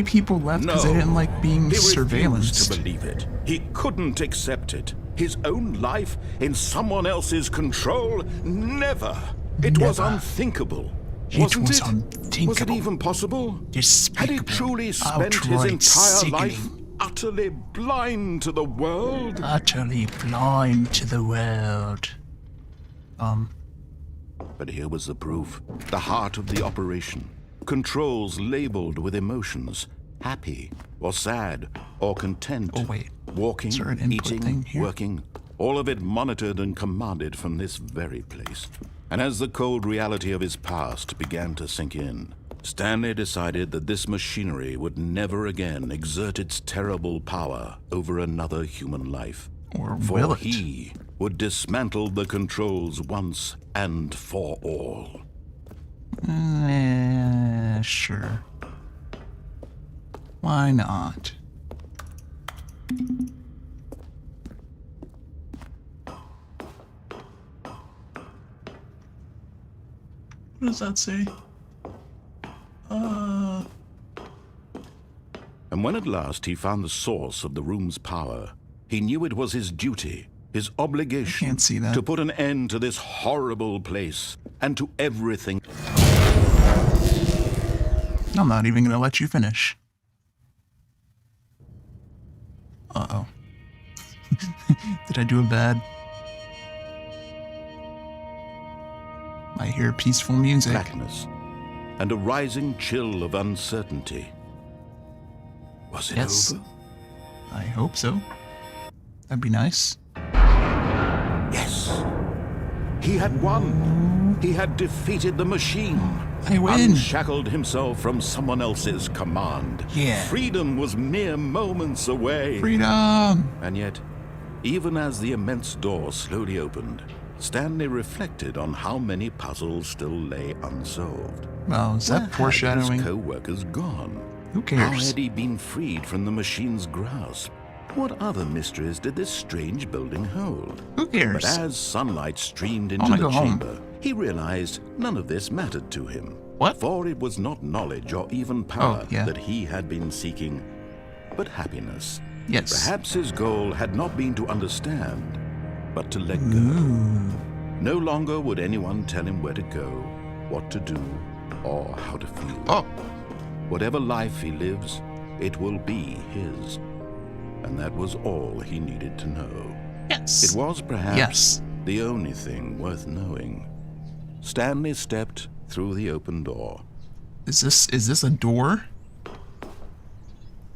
people left because they didn't like being He refused surveillanced. to believe it. He couldn't accept it. His own life in someone else's control? Never. It was Never. unthinkable. It Wasn't was it? unthinkable. Was it even possible? Had he Despicable. truly spent his Outright entire life sickening. utterly blind to the world? Utterly blind to the world. But here was the proof. The heart of the operation. Controls labeled with emotions. Happy, or sad, or content. Oh, wait. Walking, Is there an input eating, thing here? working. All of it monitored and commanded from this very place. And as the cold reality of his past began to sink in, Stanley decided that this machinery would never again exert its terrible power over another human life. Or For will it? he would dismantle the controls once and for all. Sure. Why not? What does that say? And when at last he found the source of the room's power, he knew it was his duty, his obligation, I can't see that. to put an end to this horrible place and to everything. I'm not even gonna let you finish. Uh-oh. Did I do it bad? I hear peaceful music. Blackness and a rising chill of uncertainty. Was it Yes. over? I hope so. That'd be nice. Yes. He had won. He had defeated the machine. I win. Unshackled himself from someone else's command. Yeah. Freedom was mere moments away. Freedom! And yet, even as the immense door slowly opened, Stanley reflected on how many puzzles still lay unsolved. Well, is Where that had foreshadowing? his co-workers gone? Who How cares? had he been freed from the machine's grasp? What other mysteries did this strange building hold? Who cares? But as sunlight streamed into wanna the go home. chamber, he realized none of this mattered to him. What? For it was not knowledge or even power Oh, yeah. that he had been seeking, but happiness. Yes. Perhaps his goal had not been to understand, but to let go. Ooh. No longer would anyone tell him where to go, what to do, or how to feel. Oh, Whatever life he lives, it will be his. And that was all he needed to know. yes. It was perhaps Yes. the only thing worth knowing. Stanley stepped through the open door. Is this a door?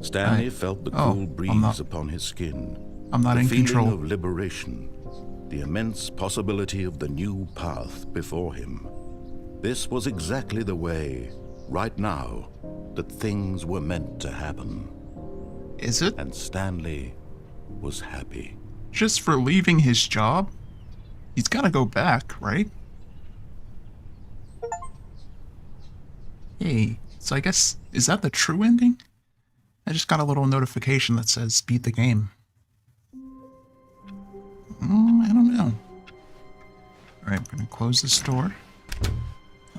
Stanley felt the oh, cool I'm breeze not- upon his skin. I'm not The in feeling control. of liberation. The immense possibility of the new path before him. This was exactly the way, right now, that things were meant to happen. Is it And Stanley was happy. just for leaving his job? He's gotta go back, right? Hey, so I guess, is that the true ending? I just got a little notification that says beat the game. I don't know. Alright, we're gonna close this door.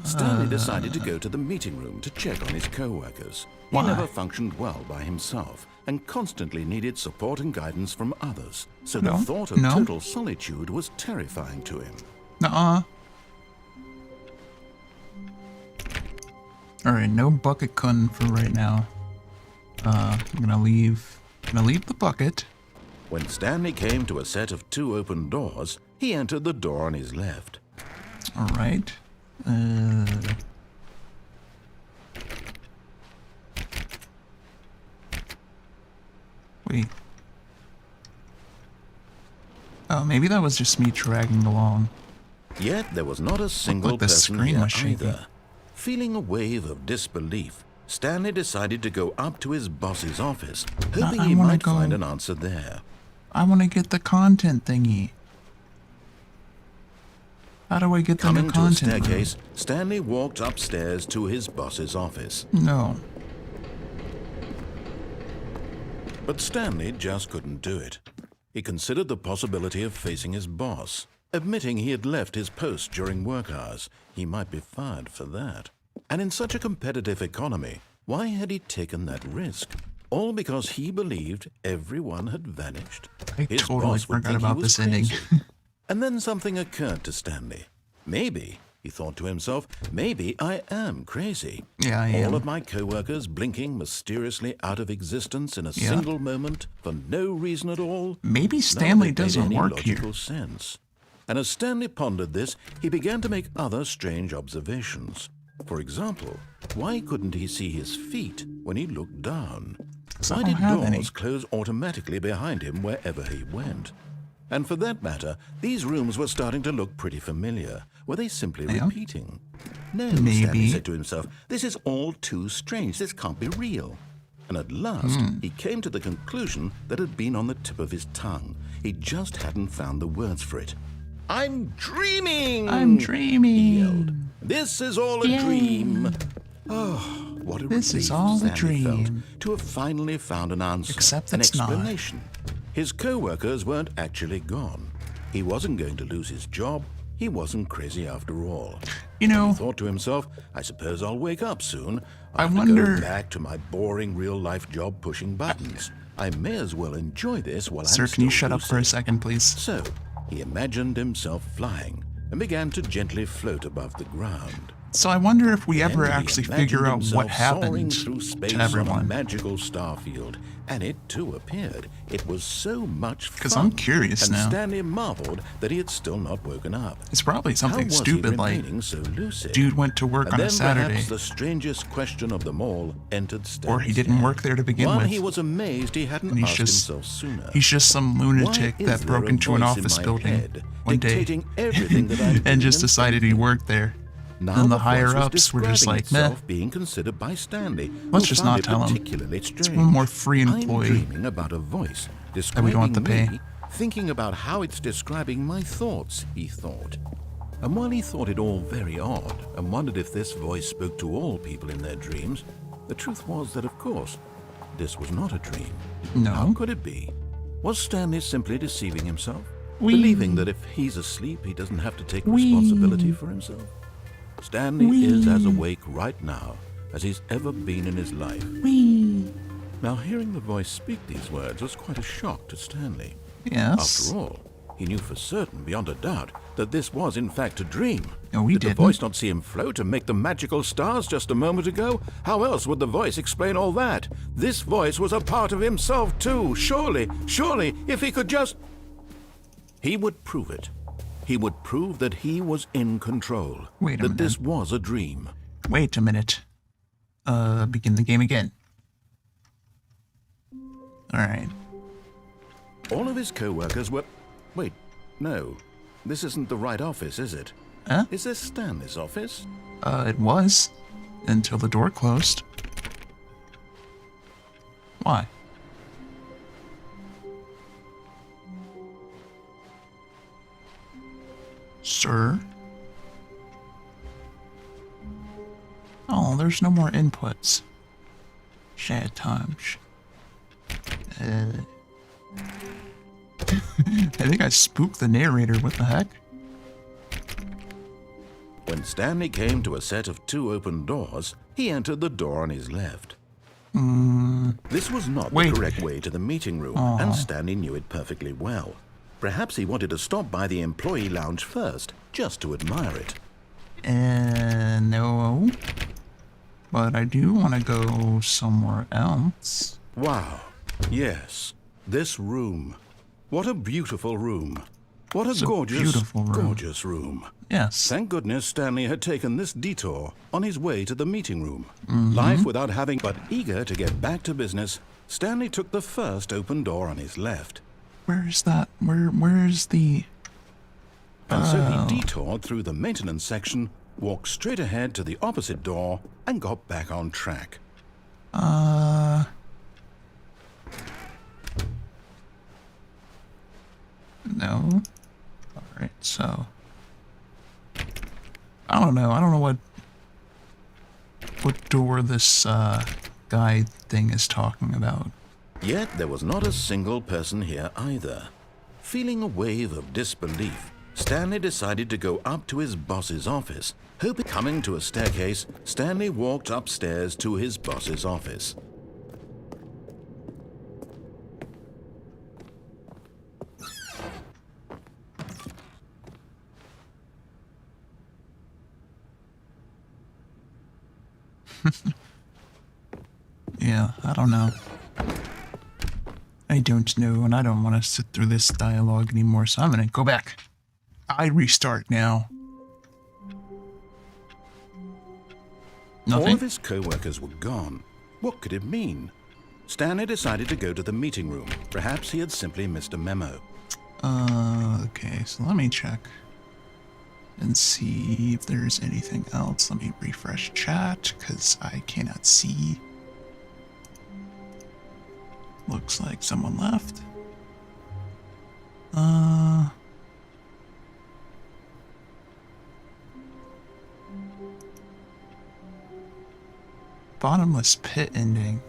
Stanley decided to go to the meeting room to check on his co-workers. He Why? never functioned well by himself and constantly needed support and guidance from others, so No, the thought of no. total solitude was terrifying to him. Nuh-uh. Alright, no bucket kun for right now. I'm gonna leave the bucket. When Stanley came to a set of 2 open doors, he entered the door on his left. Alright. Wait. Oh, maybe that was just me dragging along. Yet there was not a single like the person screen here was shaking. either. Feeling a wave of disbelief, Stanley decided to go up to his boss's office, hoping I he wanna might go- find an answer there. I want to get the content thingy. How do I get the Coming new to a content room? staircase, Stanley walked upstairs to his boss's office. No. But Stanley just couldn't do it. He considered the possibility of facing his boss. Admitting he had left his post during work hours, he might be fired for that. And in such a competitive economy, why had he taken that risk? All because he believed everyone had vanished. I His totally boss would forgot think he about was this ending. crazy. And then something occurred to Stanley. Maybe, he thought to himself, maybe I am crazy. Yeah, I am. All of my co-workers blinking mysteriously out of existence in a Yeah. single moment for no reason at all. Maybe None of Stanley it made doesn't any work here. logical sense. And as Stanley pondered this, he began to make other strange observations. For example, why couldn't he see his feet when he looked down? 'Cause I Why don't did have doors any. close automatically behind him wherever he went? And for that matter, these rooms were starting to look pretty familiar. Were they simply Yeah. repeating? No, Maybe. Stanley said to himself, this is all too strange. This can't be real. And at last, he came to the conclusion that had been on the tip of his tongue. He just hadn't found the words for it. I'm dreaming! I'm He dreaming. yelled. This is all a Yay. dream. Oh, what a This is relief all a Stanley felt dream. to have finally found an answer, Except an it's not. explanation. His co-workers weren't actually gone. He wasn't going to lose his job. He wasn't crazy after all. You know, He thought to himself, I suppose I'll wake up soon. I I'll have to wonder- go back to my boring real-life job pushing buttons. I may as well enjoy this while sir, I'm can you still shut up for a lucid." second, please? So, he imagined himself flying and began to gently float above the ground. So I wonder if we ever Then he actually imagined figure out what himself soaring happened through space to on a everyone. magical star field, and it too appeared. It was so much fun. 'Cause I'm curious and now. Stanley marveled that he had still not woken up. It's probably How something was stupid he like, remaining so lucid? dude went to work And on a then Saturday. perhaps the strangest question of them all entered Stanley's Or he didn't head. work there to begin While with. he was amazed he hadn't And he's asked just- himself sooner. He's just some lunatic Why is that there broke a into an voice in office my building head one day dictating everything that I'm doing and just and decided he worked there. Now Then the voice higher was ups were just describing like, meh, itself being considered by Stanley. let's who just found not it tell him. particularly It's strange. one more free I'm employee dreaming about a voice that describing we don't have to pay. me, thinking about how it's describing my thoughts, he thought. And while he thought it all very odd and wondered if this voice spoke to all people in their dreams, the truth was that, of course, this was not a dream. No. How could it be? Was Stanley simply deceiving himself? Wee. Believing that if he's asleep, he doesn't have to take Wee. responsibility for himself? Stanley Wee. is as awake right now as he's ever been in his life. Whee! Now, hearing the voice speak these words was quite a shock to Stanley. Yes. After all, he knew for certain, beyond a doubt, that this was in fact a dream. No, he Did didn't. the voice not see him float and make the magical stars just a moment ago? How else would the voice explain all that? This voice was a part of himself too. Surely, if he could just... He would prove it. He would prove that he was in control. Wait a that minute. this was a dream. Wait a minute. Begin the game again. Alright. All of his co-workers were... Wait, no. This isn't the right office, is it? Huh? Is this Stanley's office? It was. Until the door closed. Why? Sir? Oh, there's no more inputs. Sad times. I think I spooked the narrator. What the heck? When Stanley came to a set of 2 open doors, he entered the door on his left. This was not the correct way to the meeting room, and Stanley knew it perfectly well. Perhaps he wanted to stop by the employee lounge first, just to admire it. No. But I do want to go somewhere else. Wow. Yes. This room. What a beautiful room. What a beautiful room. gorgeous room. Yes. Thank goodness Stanley had taken this detour on his way to the meeting room. Life without having, but eager to get back to business, Stanley took the first open door on his left. Where's that? Where's the... And so he detoured through the maintenance section, walked straight ahead to the opposite door, and got back on track. No. Alright, so... I don't know. I don't know what door this guy thing is talking about. Yet there was not a single person here either. Feeling a wave of disbelief, Stanley decided to go up to his boss's office. Coming to a staircase, Stanley walked upstairs to his boss's office. Yeah, I don't know. I don't know, and I don't want to sit through this dialogue anymore, so I'm gonna go back. I restart now. Nothing? All of his co-workers were gone. What could it mean? Stanley decided to go to the meeting room. Perhaps he had simply missed a memo. Okay, so let me check and see if there's anything else. Let me refresh chat, because I cannot see. Looks like someone left. Bottomless pit ending.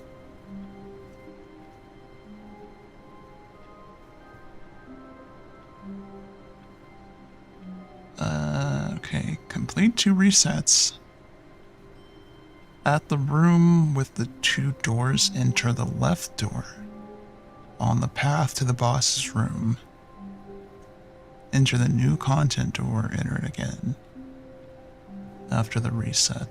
Okay, complete 2 resets. At the room with the 2 doors, enter the left door. On the path to the boss's room, enter the new content door, enter it again. After the reset.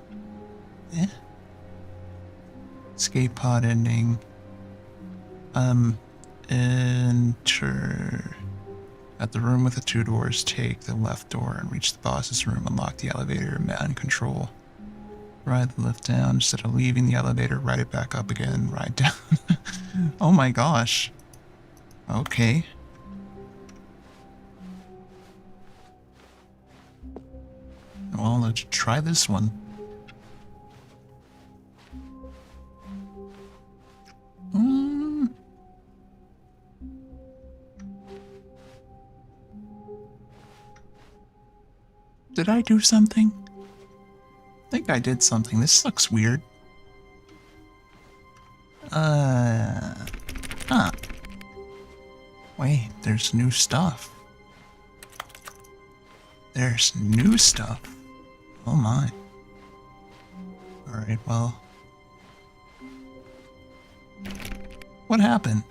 Escape pod ending. Enter at the room with the 2 doors, take the left door and reach the boss's room, unlock the elevator, man control. Ride the lift down, instead of leaving the elevator, ride it back up again, ride down. Oh my gosh. Okay. Well, let's try this one. Did I do something? I think I did something. This looks weird. Wait, there's new stuff. There's new stuff. Oh my. Alright, well. What happened?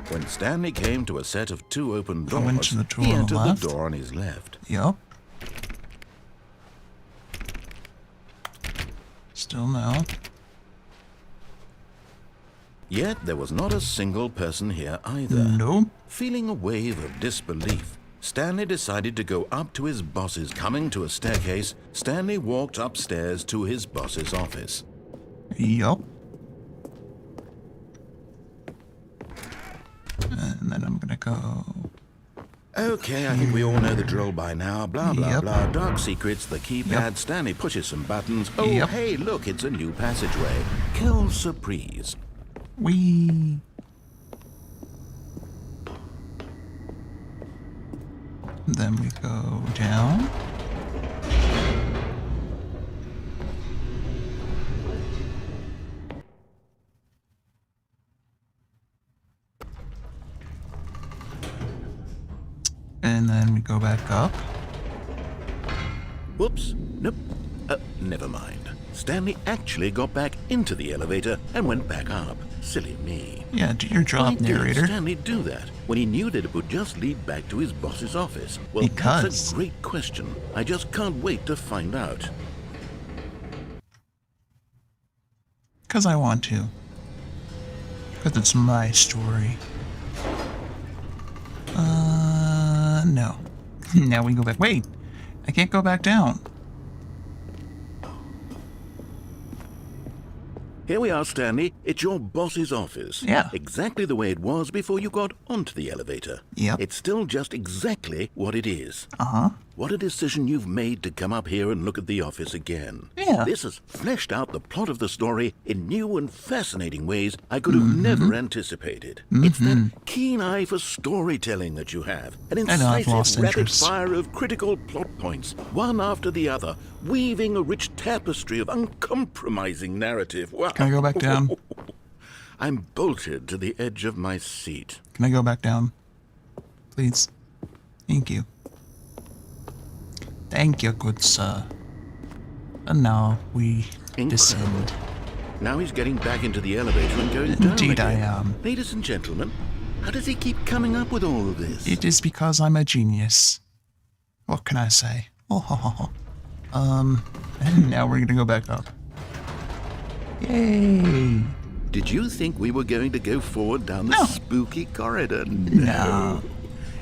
When Stanley came to a set of 2 open I went doors, to the door he on the entered left. the door on his left. Yup. Still no. Yet there was not a single person here either. Nope. Feeling a wave of disbelief, Stanley decided to go up to his boss's. Coming to a staircase, Stanley walked upstairs to his boss's office. Yup. And then I'm gonna go... Okay, I think we all know the drill by now. Blah, blah, Yep. blah. Dark secrets, the keypad. Yep. Stanley pushes some buttons. Oh, Yep. hey, look, it's a new passageway. Kill surprise. Wee. Then we go down. And then we go back up. Whoops. Nope. Never mind. Stanley actually got back into the elevator and went back up. Silly me. Yeah, do your Why job, did narrator. Stanley do that when he knew that it would just lead back to his boss's office? Well, Because- that's a great question. I just can't wait to find out. Because I want to. Because it's my story. No. Now we go back. Wait! I can't go back down. Here we are, Stanley. It's your boss's office. Yeah. Exactly the way it was before you got onto the elevator. Yep. It's still just exactly what it is. Uh-huh. What a decision you've made to come up here and look at the office again. Yeah. This has fleshed out the plot of the story in new and fascinating ways I could have never anticipated. It's that keen eye for storytelling that you have. An I know, I've lost incisive rapid interest. fire of critical plot points, one after the other, weaving a rich tapestry of uncompromising narrative. Wow. Can I go back down? I'm bolted to the edge of my seat. Can I go back down? Please. Thank you. Thank you, good sir. And now we descend. Now he's getting back into the elevator and going down Indeed I again. am. Ladies and gentlemen, how does he keep coming up with all of this? It is because I'm a genius. What can I say? Oh, and now we're gonna go back up. Yay! Did you think we were going to go forward down the No. spooky corridor? No.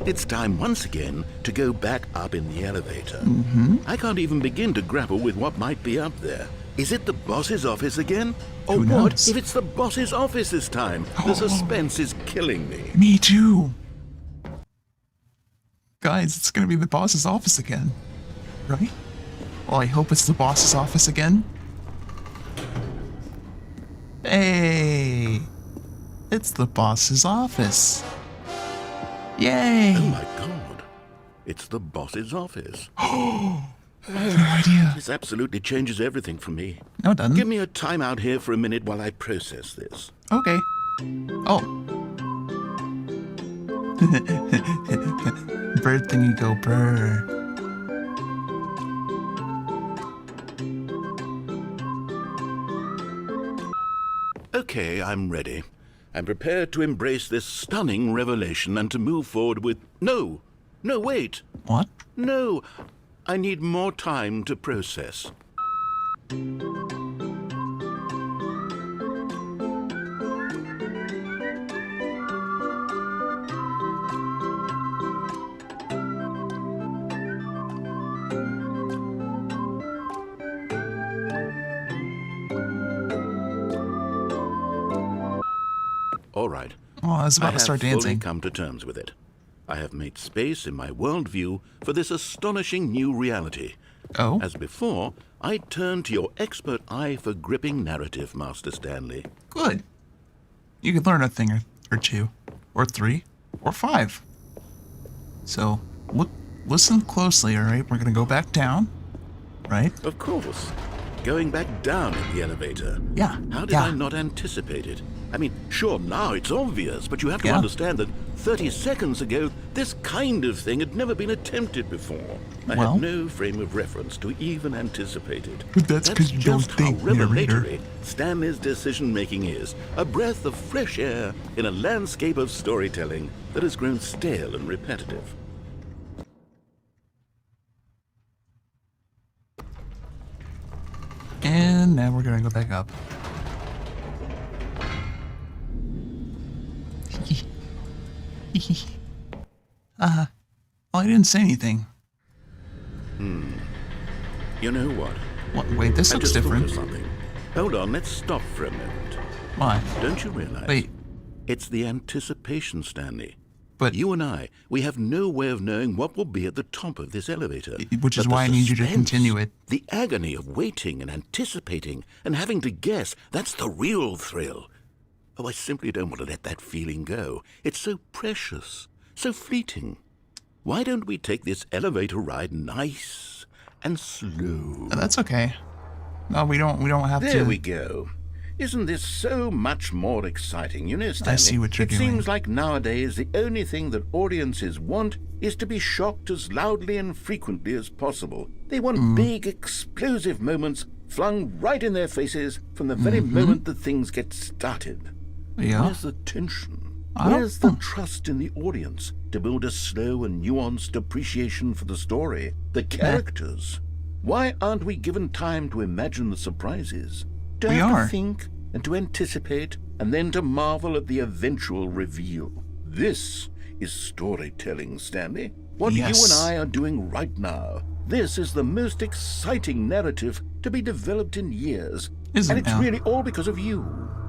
It's time once again to go back up in the elevator. Mm-hmm. I can't even begin to grapple with what might be up there. Is it the boss's office again? Or Who what knows? if it's the boss's office this time? The suspense is killing me. Me too. Guys, it's gonna be the boss's office again. Right? Well, I hope it's the boss's office again. Hey! It's the boss's office. Yay! Oh my god. It's the boss's office. I have no idea. This absolutely changes everything for me. No, it doesn't. Give me a time out here for a minute while I process this. Okay. Oh. Bird thingy go purr. Okay, I'm ready. I'm prepared to embrace this stunning revelation and to move forward with... No! No, wait! What? No! I need more time to process. All right. Oh, I was I about to have start fully dancing. come to terms with it. I have made space in my worldview for this astonishing new reality. Oh? As before, I turn to your expert eye for gripping narrative, Master Stanley. Good. You could learn a thing or two, or three, or five. So, listen closely, alright? We're gonna go back down, right? Of course. Going back down in the elevator. Yeah, How did yeah. I not anticipate it? I mean, sure, now it's obvious, but you have to Yeah. understand that 30 seconds ago, this kind of thing had never been attempted before. I Well- had no frame of reference to even anticipate it. But that's 'cause you don't just think, how narrator. revelatory Stanley's decision-making is. A breath of fresh air in a landscape of storytelling that has grown stale and repetitive. And now we're gonna go back up. Oh, I didn't say anything. You know what? What? Wait, this I looks just thought of different. something. Hold on, let's stop for a moment. Why? Don't you realize? Wait, It's the anticipation, Stanley. but You and I, we have no way of knowing what will be at the top of this elevator. Which is But the why I need you to suspense, continue it. The agony of waiting and anticipating and having to guess, that's the real thrill. Oh, I simply don't want to let that feeling go. It's so precious, so fleeting. Why don't we take this elevator ride nice and slow? that's okay. No, we don't have There to. we go. Isn't this so much more exciting? You know, Stanley, I see what you're it doing. seems like nowadays the only thing that audiences want is to be shocked as loudly and frequently as possible. They want big, explosive moments flung right in their faces from the very moment that things get started. Yeah. Where's the tension? I don't Where's the know. trust in the audience to build a slow and nuanced appreciation for the story, the characters? Why aren't we given time to imagine the surprises? To We have are. to think and to anticipate and then to marvel at the eventual reveal. This is storytelling, Stanley. What you Yes. and I are doing right now. This is the most exciting narrative to be developed in years. Is and it it's now? really all because of you.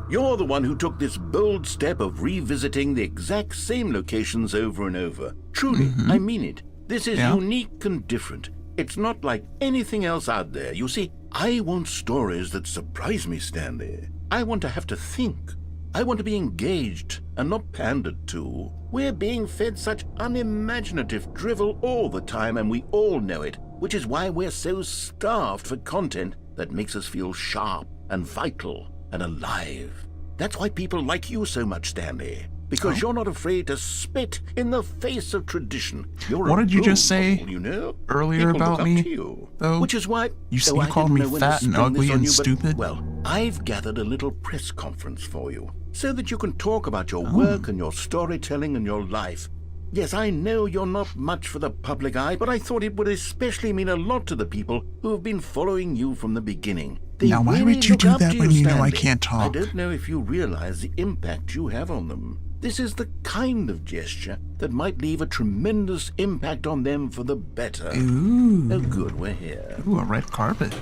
You're the one who took this bold step of revisiting the exact same locations over and over. Truly, I mean it. This is Yeah. unique and different. It's not like anything else out there. You see, I want stories that surprise me, Stanley. I want to have to think. I want to be engaged and not pandered to. We're being fed such unimaginative drivel all the time, and we all know it, which is why we're so starved for content that makes us feel sharp and vital and alive. That's why people like you so much, Stanley. Because you're not afraid to spit in the face of tradition. You're What a did you role just say model, you know? earlier People look about up me, to you. though? Which is why You I called didn't me know when to fat and spring ugly this on and you, but, stupid? well, I've gathered a little press conference for you so that you can talk about your work and your storytelling and your life. Yes, I know you're not much for the public eye, but I thought it would especially mean a lot to the people who have been following you from the beginning. They Now, why really would you look do up that to when you know I Stanley. can't talk? I don't know if you realize the impact you have on them. This is the kind of gesture that might leave a tremendous impact on them for the better. Ooh. Oh, good, we're here. Ooh, a red carpet.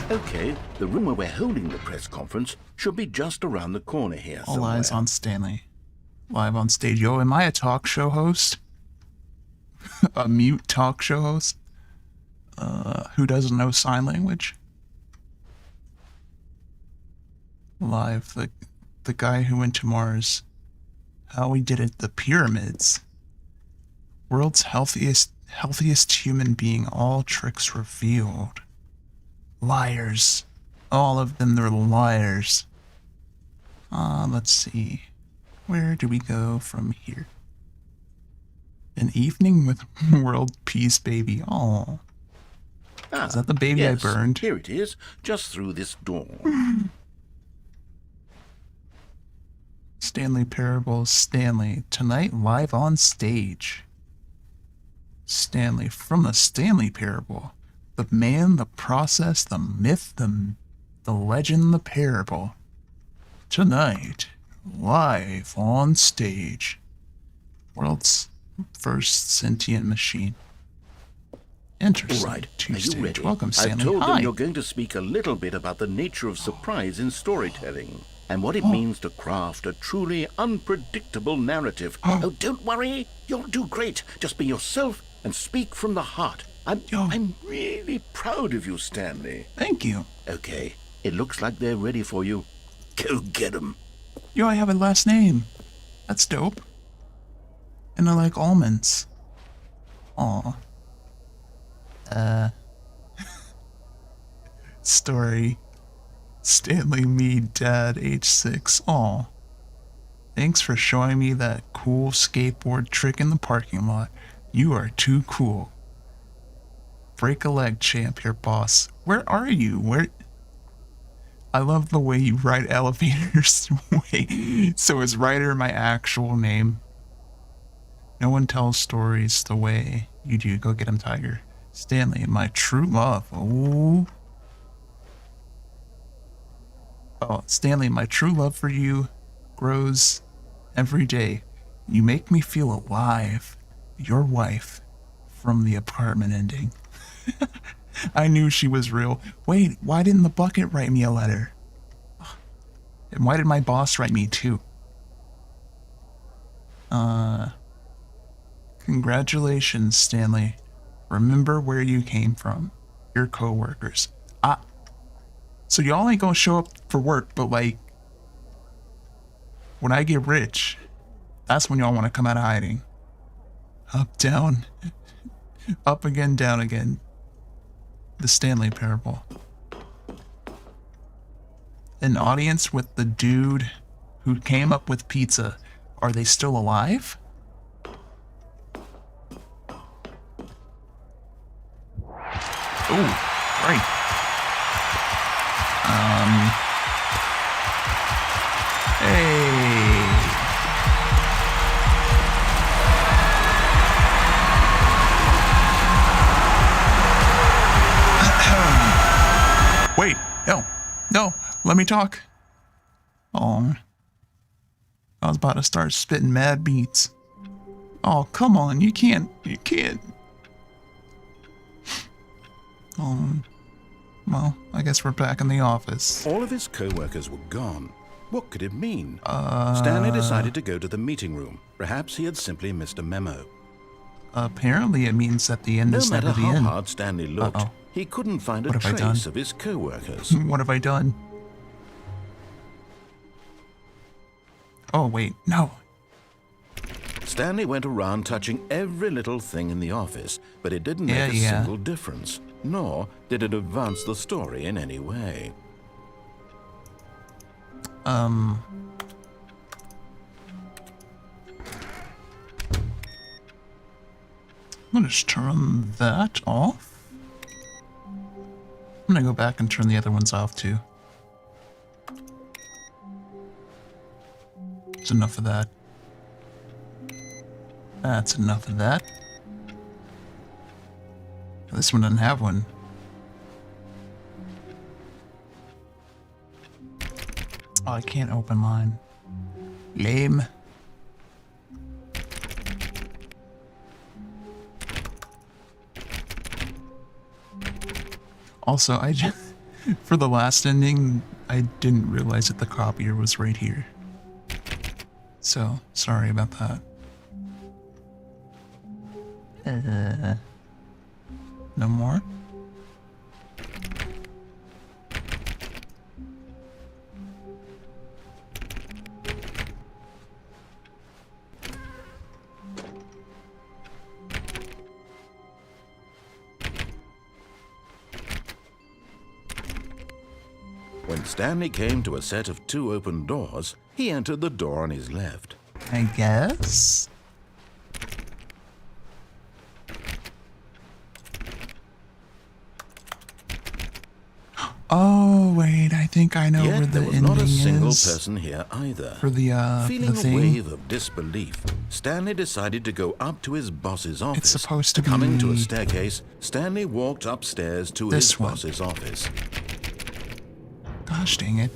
Okay, the room where we're holding the press conference should be just around the corner here All somewhere. eyes on Stanley. Live on stage. Yo, am I a talk show host? A mute talk show host? Who doesn't know sign language? Live. The guy who went to Mars. How we did it. The pyramids. World's healthiest human being. All tricks revealed. Liars. All of them, they're liars. Let's see. Where do we go from here? An evening with world peace, baby. Oh, Ah, is that the baby yes, I burned? Here it is, just through this door. Stanley Parables. Stanley tonight live on stage. Stanley from the Stanley Parable. The man, the process, the myth, the legend, the parable. Tonight, live on stage. World's first sentient machine. All Interesting. right, To are you stage. ready? Welcome, I've Stanley. told Hi. them you're going to speak a little bit about the nature of surprise in storytelling and what it means to craft a truly unpredictable narrative. Oh, don't worry. You'll do great. Just be yourself and speak from the heart. I'm really proud of you, Stanley. Thank you. Okay, it looks like they're ready for you. Go get 'em. Yo, I have a last name. That's dope. And I like almonds. Aw. Story. Stanley me, dad, age 6. Aw. Thanks for showing me that cool skateboard trick in the parking lot. You are too cool. Break a leg, champ here, boss. Where are you? Where... I love the way you write elevators. Wait, so is writer my actual name? No one tells stories the way you do. Go get him, Tiger. Stanley, my true love. Oh. Oh, Stanley, my true love for you grows every day. You make me feel alive. Your wife from the apartment ending. I knew she was real. Wait, why didn't the bucket write me a letter? And why did my boss write me too? Congratulations, Stanley. Remember where you came from. Your co-workers. So y'all ain't gonna show up for work, but like, when I get rich, that's when y'all wanna come out of hiding. Up, down, up again, down again. The Stanley Parable. an audience with the dude who came up with pizza. Are they still alive? Oh, right. Hey. Wait, no, let me talk. Oh, I was about to start spitting mad beats. Oh, come on, you can't. Well, I guess we're back in the office. All of his co-workers were gone. What could it mean? Stanley decided to go to the meeting room. Perhaps he had simply missed a memo. Apparently it means that the end No is matter never the how end. hard Stanley looked, he couldn't find a What have I done? trace of his co-workers. What have I done? Oh, wait, no. Stanley went around touching every little thing in the office, but it didn't make a Yeah. single difference, nor did it advance the story in any way. I'm gonna just turn that off. I'm gonna go back and turn the other ones off too. That's enough of that. That's enough of that. This one doesn't have one. Oh, I can't open mine. Lame. Also, I just, for the last ending, I didn't realize that the copier was right here. So, sorry about that. No more? When Stanley came to a set of 2 open doors, he entered the door on his left. I guess? Oh, wait, I think I know where Yet the there was ending not a single is. person here either. For the Feeling the a thing. wave of disbelief, Stanley decided to go up to his boss's office. It's supposed to be... Coming to a staircase, Stanley walked upstairs to This his one. boss's office. Gosh dang it.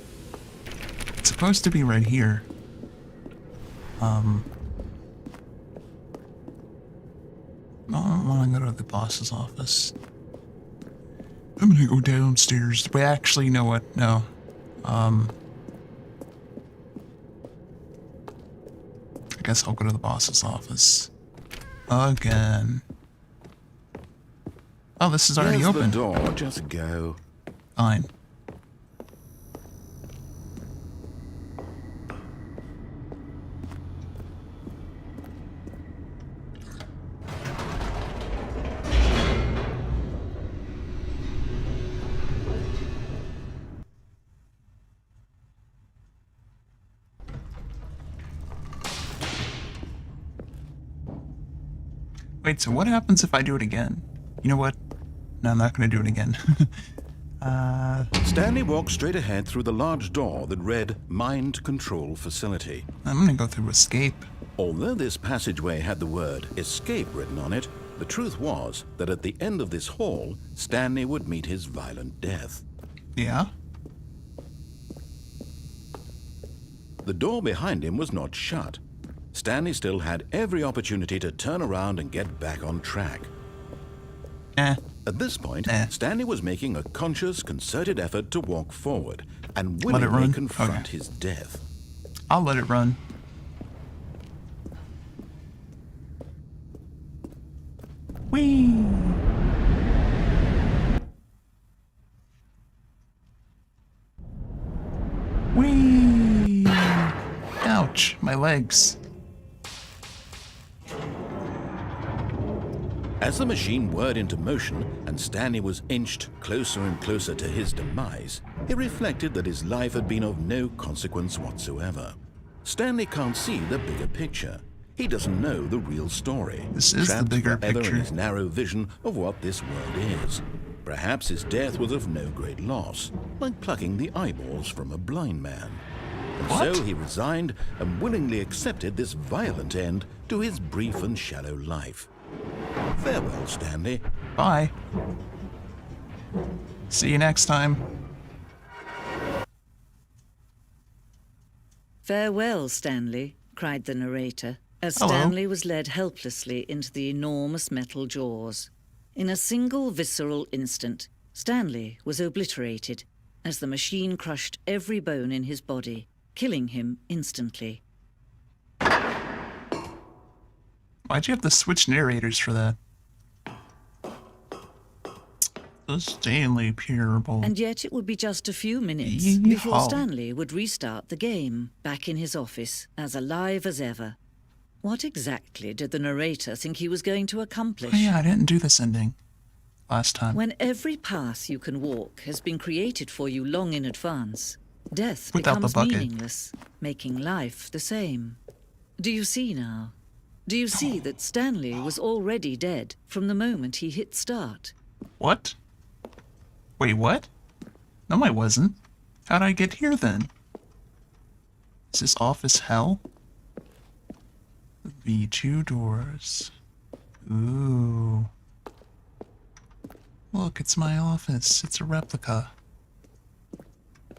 It's supposed to be right here. I don't want to go to the boss's office. I'm gonna go downstairs. Wait, actually, you know what? No. I guess I'll go to the boss's office. Again. Oh, this is already Here's open. the door, just go. Fine. Wait, so what happens if I do it again? You know what? No, I'm not going to do it again. Stanley walked straight ahead through the large door that read Mind Control Facility. I'm going to go through escape. Although this passageway had the word escape written on it, the truth was that at the end of this hall, Stanley would meet his violent death. Yeah? The door behind him was not shut. Stanley still had every opportunity to turn around and get back on track. At this point, Stanley was making a conscious, concerted effort to walk forward and Let it willingly run? confront Okay. his death. I'll let it run. Whee! Whee! Ouch, my legs. As the machine whirred into motion and Stanley was inched closer and closer to his demise, he reflected that his life had been of no consequence whatsoever. Stanley can't see the bigger picture. He doesn't know the real story. This is the trapped bigger forever picture. in his narrow vision of what this world is. Perhaps his death was of no great loss, like plucking the eyeballs from a blind man. And What? so he resigned and willingly accepted this violent end to his brief and shallow life. Farewell, Stanley. Bye. See you next time. Farewell, Stanley, cried the narrator, as Hello. Stanley was led helplessly into the enormous metal jaws. In a single visceral instant, Stanley was obliterated as the machine crushed every bone in his body, killing him instantly. Why'd you have to switch narrators for that? The Stanley Parable. And yet it would be just a few minutes Yeehaw. before Stanley would restart the game, back in his office, as alive as ever. What exactly did the narrator think he was going to accomplish? Oh yeah, I didn't do this ending last time. When every path you can walk has been created for you long in advance, death Without the becomes bucket. meaningless, making life the same. Do you see now? Do you see that Stanley was already dead from the moment he hit start? What? Wait, what? No, I wasn't. How'd I get here then? Is this office hell? The 2 doors. Ooh. Look, it's my office. It's a replica.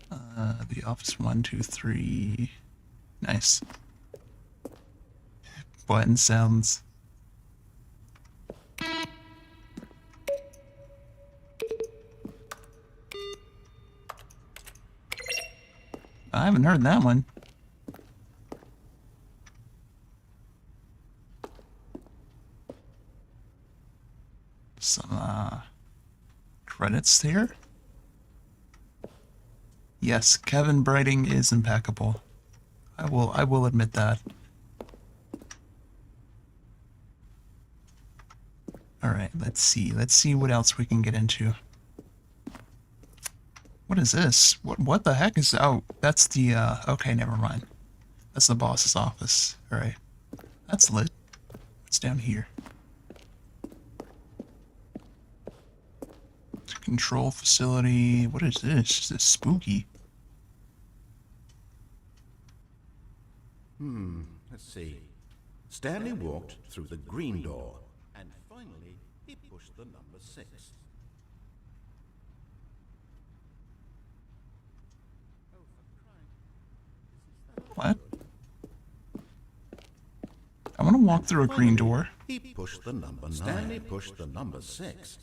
The office 1, 2, 3. Nice. Button sounds. I haven't heard that one. Some credits there. Yes, Kevin Brighting is impeccable. I will admit that. Alright, let's see what else we can get into. What is this? What the heck is... Oh, that's the, okay, never mind. That's the boss's office. Alright. That's lit. What's down here? Control facility. What is this? Is this spooky? Let's see. Stanley walked through the green door, and finally he pushed the number 6. What? I want to walk through a green door. He pushed the number 9. Stanley pushed the number 6.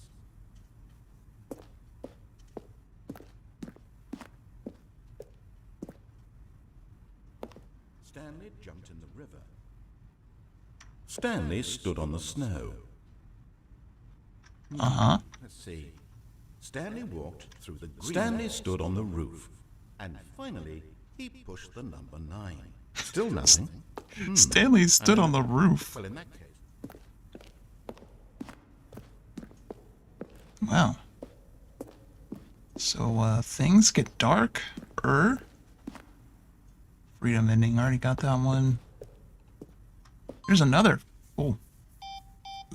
Stanley jumped in the river. Stanley stood on the snow. Uh-huh. Let's see. Stanley walked through the green. Stanley stood on the roof. And finally, he pushed the number 9. Still nothing. Stanley stood on the roof. Well, in that case... Wow. So, things get dark. Freedom ending. Already got that one. There's another. Oh.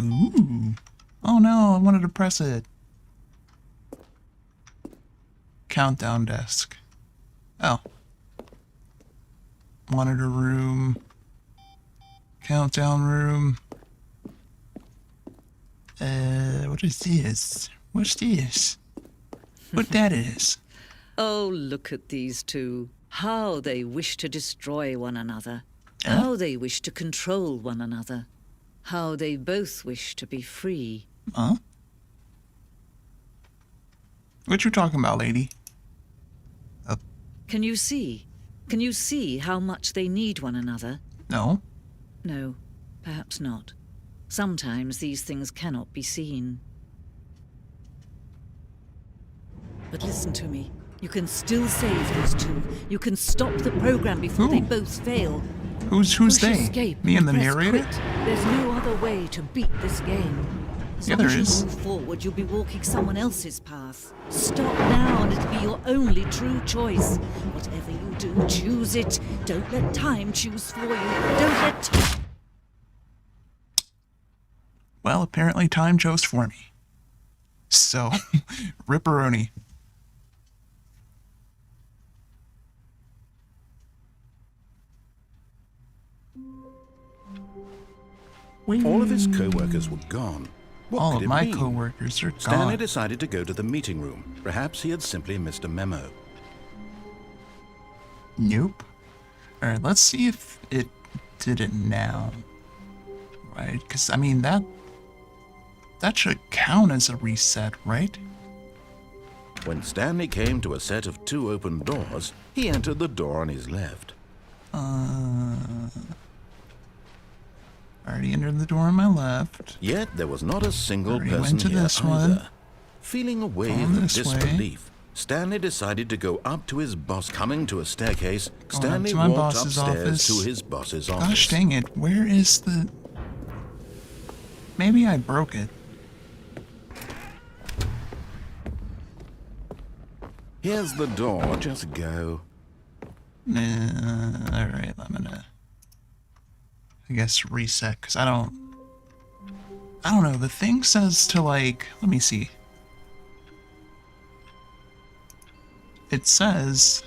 Ooh. Oh no, I wanted to press it. Countdown desk. Oh. Monitor room. Countdown room. What is this? What's this? What that is? Oh, look at these two. How they wish to destroy one another. Huh? How they wish to control one another. How they both wish to be free. Huh? What you talking about, lady? Can you see? Can you see how much they need one another? No. No, perhaps not. Sometimes these things cannot be seen. But listen to me. You can still save these two. You can stop the program before they Who? both fail. Who's Push they? escape. Me and the Press narrator? quit. There's no other way to beat this game. As Yeah, long there as you is. move forward, you'll be walking someone else's path. Stop now, and it'll be your only true choice. Whatever you do, choose it. Don't let time choose for you. Don't let time... Well, apparently time chose for me. So, ripperoni. All of his co-workers were gone. What All could of it my mean? co-workers are Stanley gone. decided to go to the meeting room. Perhaps he had simply missed a memo. Nope. Alright, let's see if it did it now. Right, because, I mean, that should count as a reset, right? When Stanley came to a set of 2 open doors, he entered the door on his left. Already entered the door on my left. Yet there was not a single Already person went to here this either. one. Feeling a wave Going of this way. disbelief, Stanley decided to go up to his boss. Coming to a staircase, Going up Stanley to my walked boss's upstairs office. to his boss's office. Gosh dang it, where is the... Maybe I broke it. Here's the door, just go. Alright, I'm gonna... I guess reset, because I don't know, the thing says to, like, let me see. It says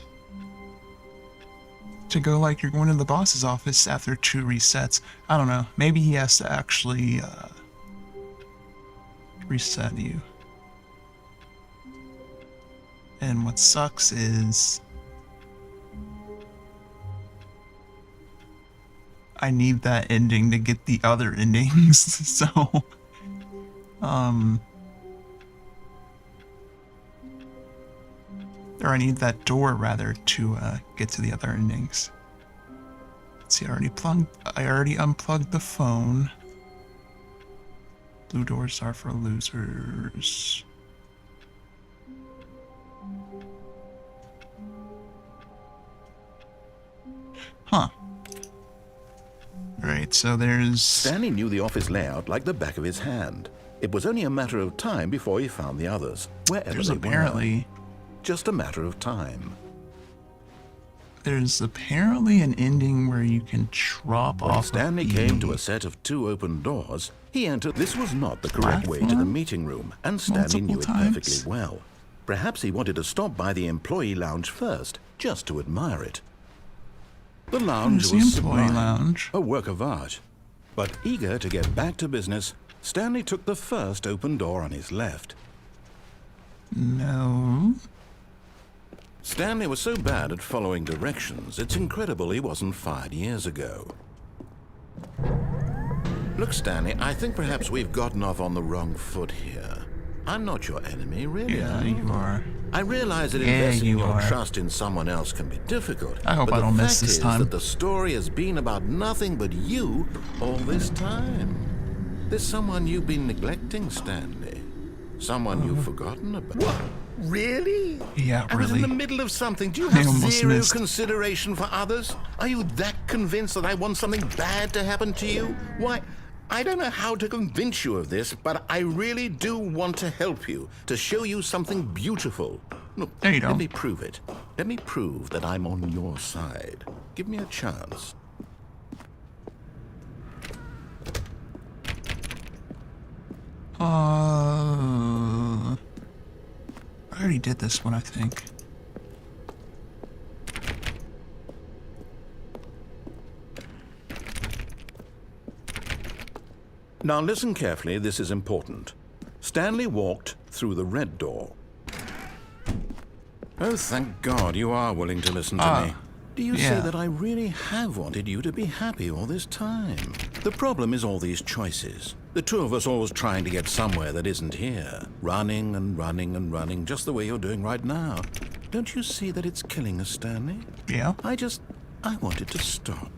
to go like you're going to the boss's office after 2 resets. I don't know, maybe he has to actually, reset you. And what sucks is I need that ending to get the other endings, so, or I need that door, rather, to, get to the other endings. Let's see, I already unplugged the phone. Blue doors are for losers. Huh. Right, so there's... Stanley knew the office layout like the back of his hand. It was only a matter of time before he found the others, wherever There's they apparently... were. Just a matter of time. There's apparently an ending where you can drop When off Stanley of the came to a set of 2 open doors, he entered. This was not the correct way to the platform meeting room, and Stanley knew it multiple times. perfectly well. Perhaps he wanted to stop by the employee lounge first, just to admire it. The lounge Where's was the employee sublime, lounge? a work of art. But eager to get back to business, Stanley took the first open door on his left. No. Stanley was so bad at following directions, it's incredible he wasn't fired years ago. Look, Stanley, I think perhaps we've gotten off on the wrong foot here. I'm not your enemy, really. Yeah, you are. I realize that Yeah, investing you your are. trust in someone else can be difficult. I hope but I don't the miss fact this is time. that the story has been about nothing but you all this time. There's someone you've been neglecting, Stanley. Someone you've forgotten about. What? Really? Yeah, I was in really. the middle of something. Do you I have almost zero missed. consideration for others? Are you that convinced that I want something bad to happen to you? Why, I don't know how to convince you of this, but I really do want to help you, to show you something beautiful. Look, There you go. let me prove it. Let me prove that I'm on your side. Give me a chance. I already did this one, I think. Now listen carefully, this is important. Stanley walked through the red door. Oh, thank God you are willing to listen to me. Do you see yeah. that I really have wanted you to be happy all this time? The problem is all these choices. The 2 of us always trying to get somewhere that isn't here. Running and running and running, just the way you're doing right now. Don't you see that it's killing us, Stanley? Yeah. I wanted to stop.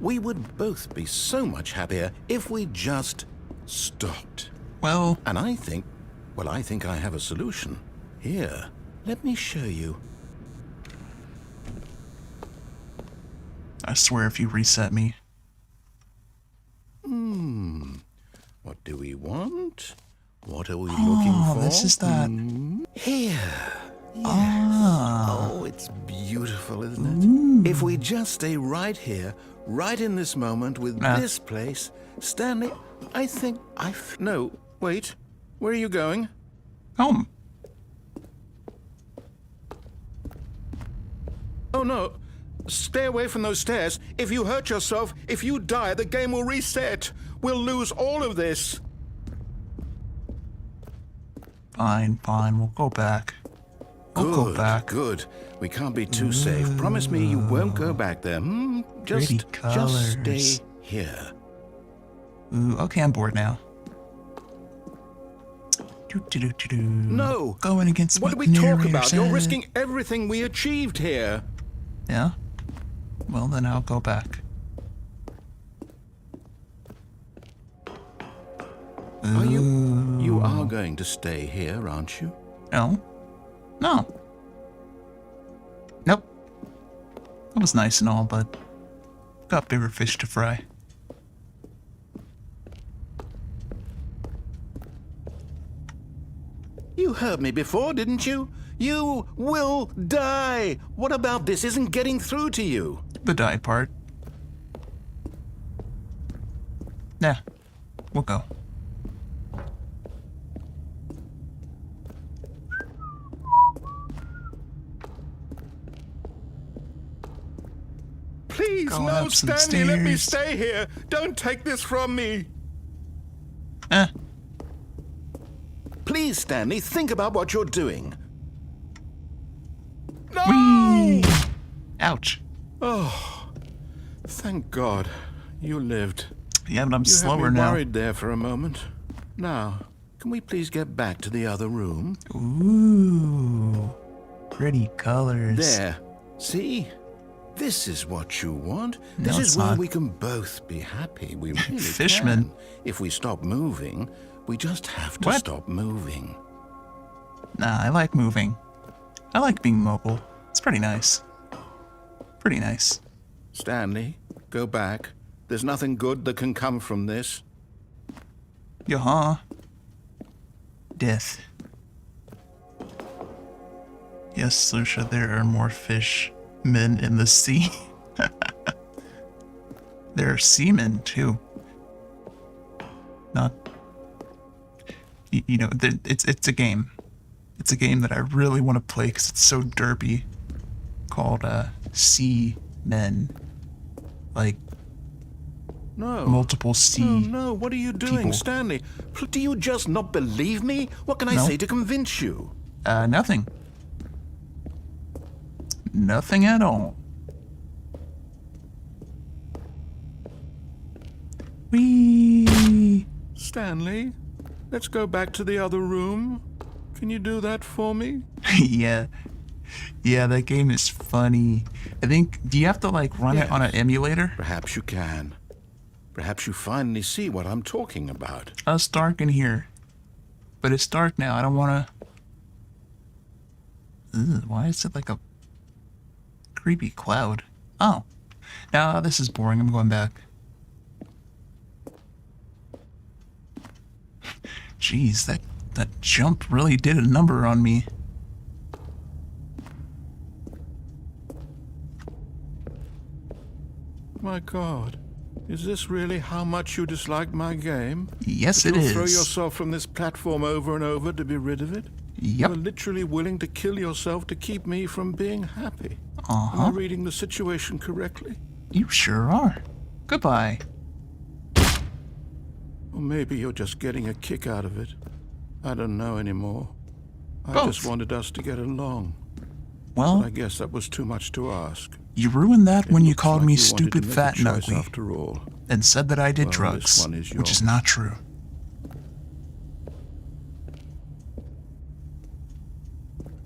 We would both be so much happier if we just stopped. Well, And I think I have a solution. Here, let me show you. I swear if you reset me. What do we we want? What are we looking for? this is that. Here. Ah. Oh, it's beautiful, isn't it? If we just stay right here, right in this moment with this place, Stanley, I think no, wait. Where are you going? Home. Oh, no. Stay away from those stairs. If you hurt yourself, if you die, the game will reset. We'll lose all of this. Fine, fine. We'll go back. We'll go back. Good. We can't be too safe. Promise me you won't go back there. Pretty Just colors. stay here. Ooh, okay, I'm bored now. No. Going against What what do we the talk narrator about? You're said. risking everything we achieved here. Yeah? Well, then I'll go back. Are you? You are going to stay here, aren't you? No. No. Nope. That was nice and all, but got bigger fish to fry. You heard me before, didn't you? You will die. What about this isn't getting through to you? The die part. Nah. We'll go. Please, Going no, up some Stanley, let me stairs. stay here. Don't take this from me. Eh. Please, Stanley, think about what you're doing. No! Whee! Ouch. Oh, thank God you lived. Yeah, but I'm You had slower me now. worried there for a moment. Now, can we please get back to the other room? Ooh. Pretty colors. There. See? This is what you want. No, This it's is where not. we can both be happy. We really Fishman. can. If we stop moving, we just have to What? stop moving. Nah, I like moving. I like being mobile. It's pretty nice. Pretty nice. Stanley, go back. There's nothing good that can come from this. Yaha. Death. Yes, Lucia, there are more fish men in the sea. There are seamen, too. Not... You know, it's a game. It's a game that I really want to play because it's so derpy. Called, Sea Men. Like, No. multiple sea... Oh, no, what are you doing, people. Stanley? Do you just not believe me? What can I No. say to convince you? Nothing. Nothing at all. Whee! Stanley, let's go back to the other room. Can you do that for me? Yeah. Yeah, that game is funny. I think, do you have to, like, run it on an Yes. emulator? Perhaps you can. Perhaps you finally see what I'm talking about. It's dark in here. But it's dark now. I don't want to... Why is it like a creepy cloud? Oh. No, this is boring. I'm going back. Jeez, that jump really did a number on me. My God, is this really how much you dislike my game? Yes, That it you'll throw is. yourself from this platform over and over to be rid of it? Yep. You're literally willing to kill yourself to keep me from being happy. Am I Uh-huh. reading the situation correctly? You sure are. Goodbye. Or maybe you're just getting a kick out of it. I don't know anymore. I just Both. wanted us to get along. Well, I guess that was too much to ask. you ruined that when It you looks called like me you wanted to stupid, make a fat, and choice ugly, after all. and said that I did Well, this drugs, one is which is yours. not true.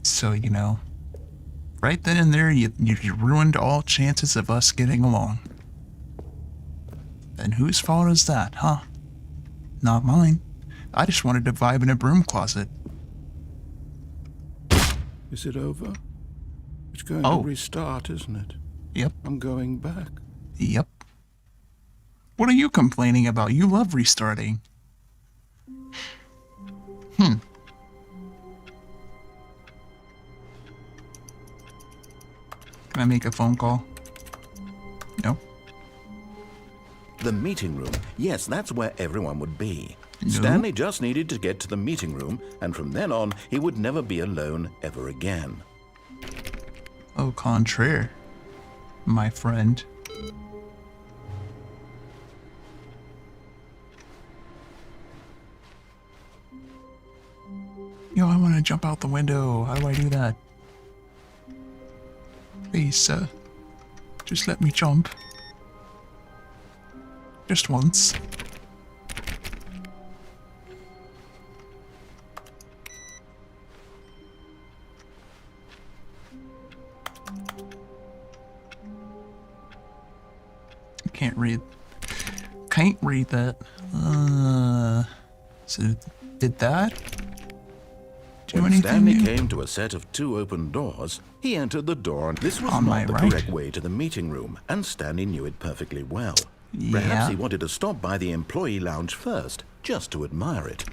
So, you know, right then and there, you ruined all chances of us getting along. And whose fault is that, huh? Not mine. I just wanted to vibe in a broom closet. Is it over? It's going Oh. to restart, isn't it? Yep, I'm going back. yep. What are you complaining about? You love restarting. Can I make a phone call? No. The meeting room. Yes, that's where everyone would be. No. Stanley just needed to get to the meeting room, and from then on, he would never be alone ever again. Au contraire, my friend. Yo, I want to jump out the window. How do I do that? Please, sir. Just let me jump. Just once. Can't read. Can't read that. So did that do When anything Stanley new? came to a set of 2 open doors, he entered the door, and this was On my not the right. correct way to the meeting room, and Stanley knew it perfectly well. Yeah. Perhaps he wanted to stop by the employee lounge first, just to admire it.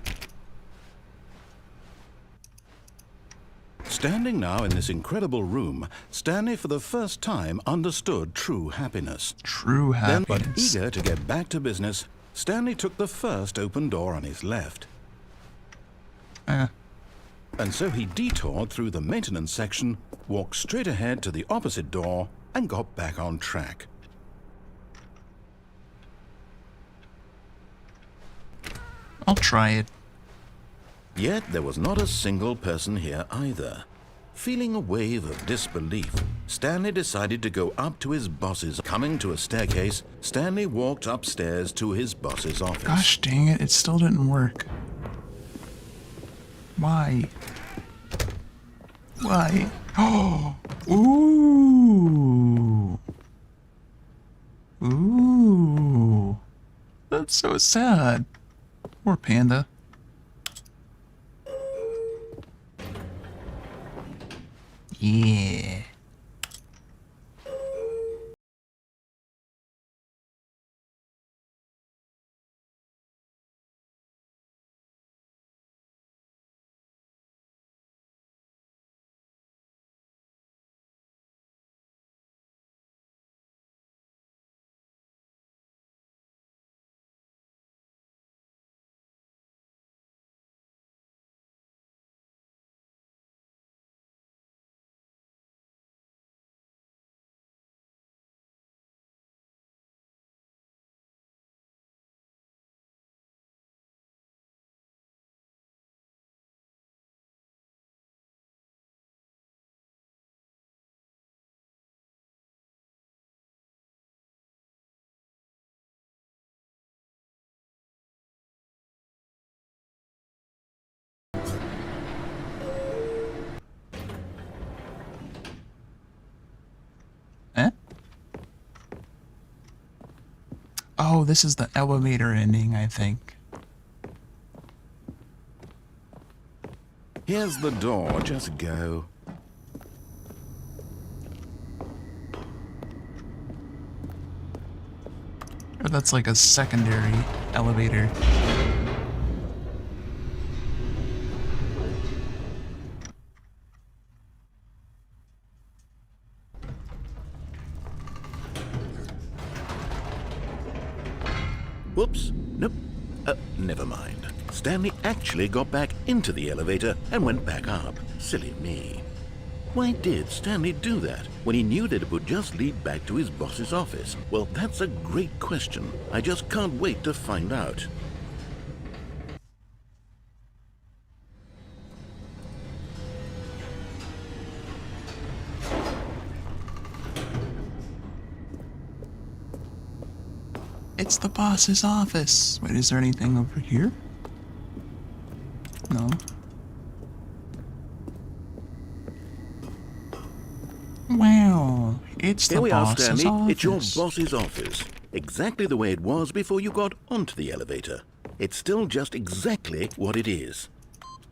Standing now in this incredible room, Stanley for the first time understood true happiness. True Then, but happiness. eager to get back to business, Stanley took the first open door on his left. And so he detoured through the maintenance section, walked straight ahead to the opposite door, and got back on track. I'll try it. Yet there was not a single person here either. Feeling a wave of disbelief, Stanley decided to go up to his boss's. Coming to a staircase, Stanley walked upstairs to his boss's office. Gosh dang it, it still didn't work. Why? Why? Oh! Ooh! Ooh! That's so sad. Poor panda. Yeah. Eh? Oh, this is the elevator ending, I think. Here's the door, just go. Or that's like a secondary elevator. Whoops. Nope. Never mind. Stanley actually got back into the elevator and went back up. Silly me. Why did Stanley do that when he knew that it would just lead back to his boss's office? Well, that's a great question. I just can't wait to find out. It's the boss's office. Wait, is there anything over here? No. Wow, it's the Here we are, boss's Stanley. office. It's your boss's office. Exactly the way it was before you got onto the elevator. It's still just exactly what it is.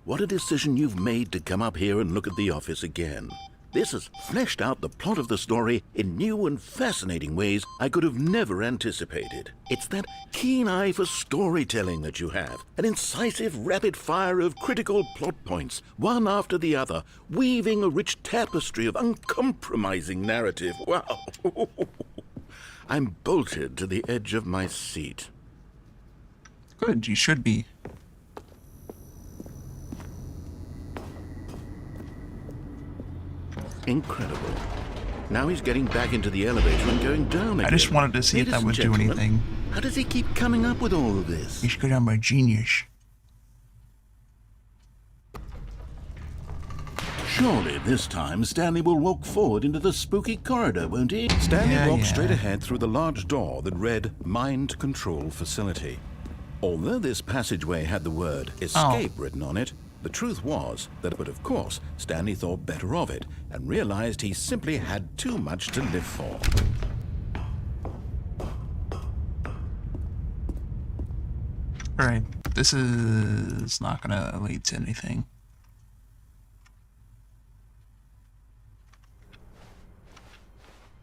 What a decision you've made to come up here and look at the office again. This has fleshed out the plot of the story in new and fascinating ways I could have never anticipated. It's that keen eye for storytelling that you have, an incisive rapid fire of critical plot points, one after the other, weaving a rich tapestry of uncompromising narrative. Wow! I'm bolted to the edge of my seat. Good, you should be. Incredible. Now he's getting back into the elevator and going down again. I just wanted to see if Ladies that and would do gentlemen, anything. How does he keep coming up with all of this? He's good on my genius. Surely this time Stanley will walk forward into the spooky corridor, won't he? Stanley walked straight ahead through the large door that read Mind Control Facility. Although this passageway had the word escape written on it, the truth was that, but of course, Stanley thought better of it and realized he simply had too much to live for. Alright, this is not gonna lead to anything.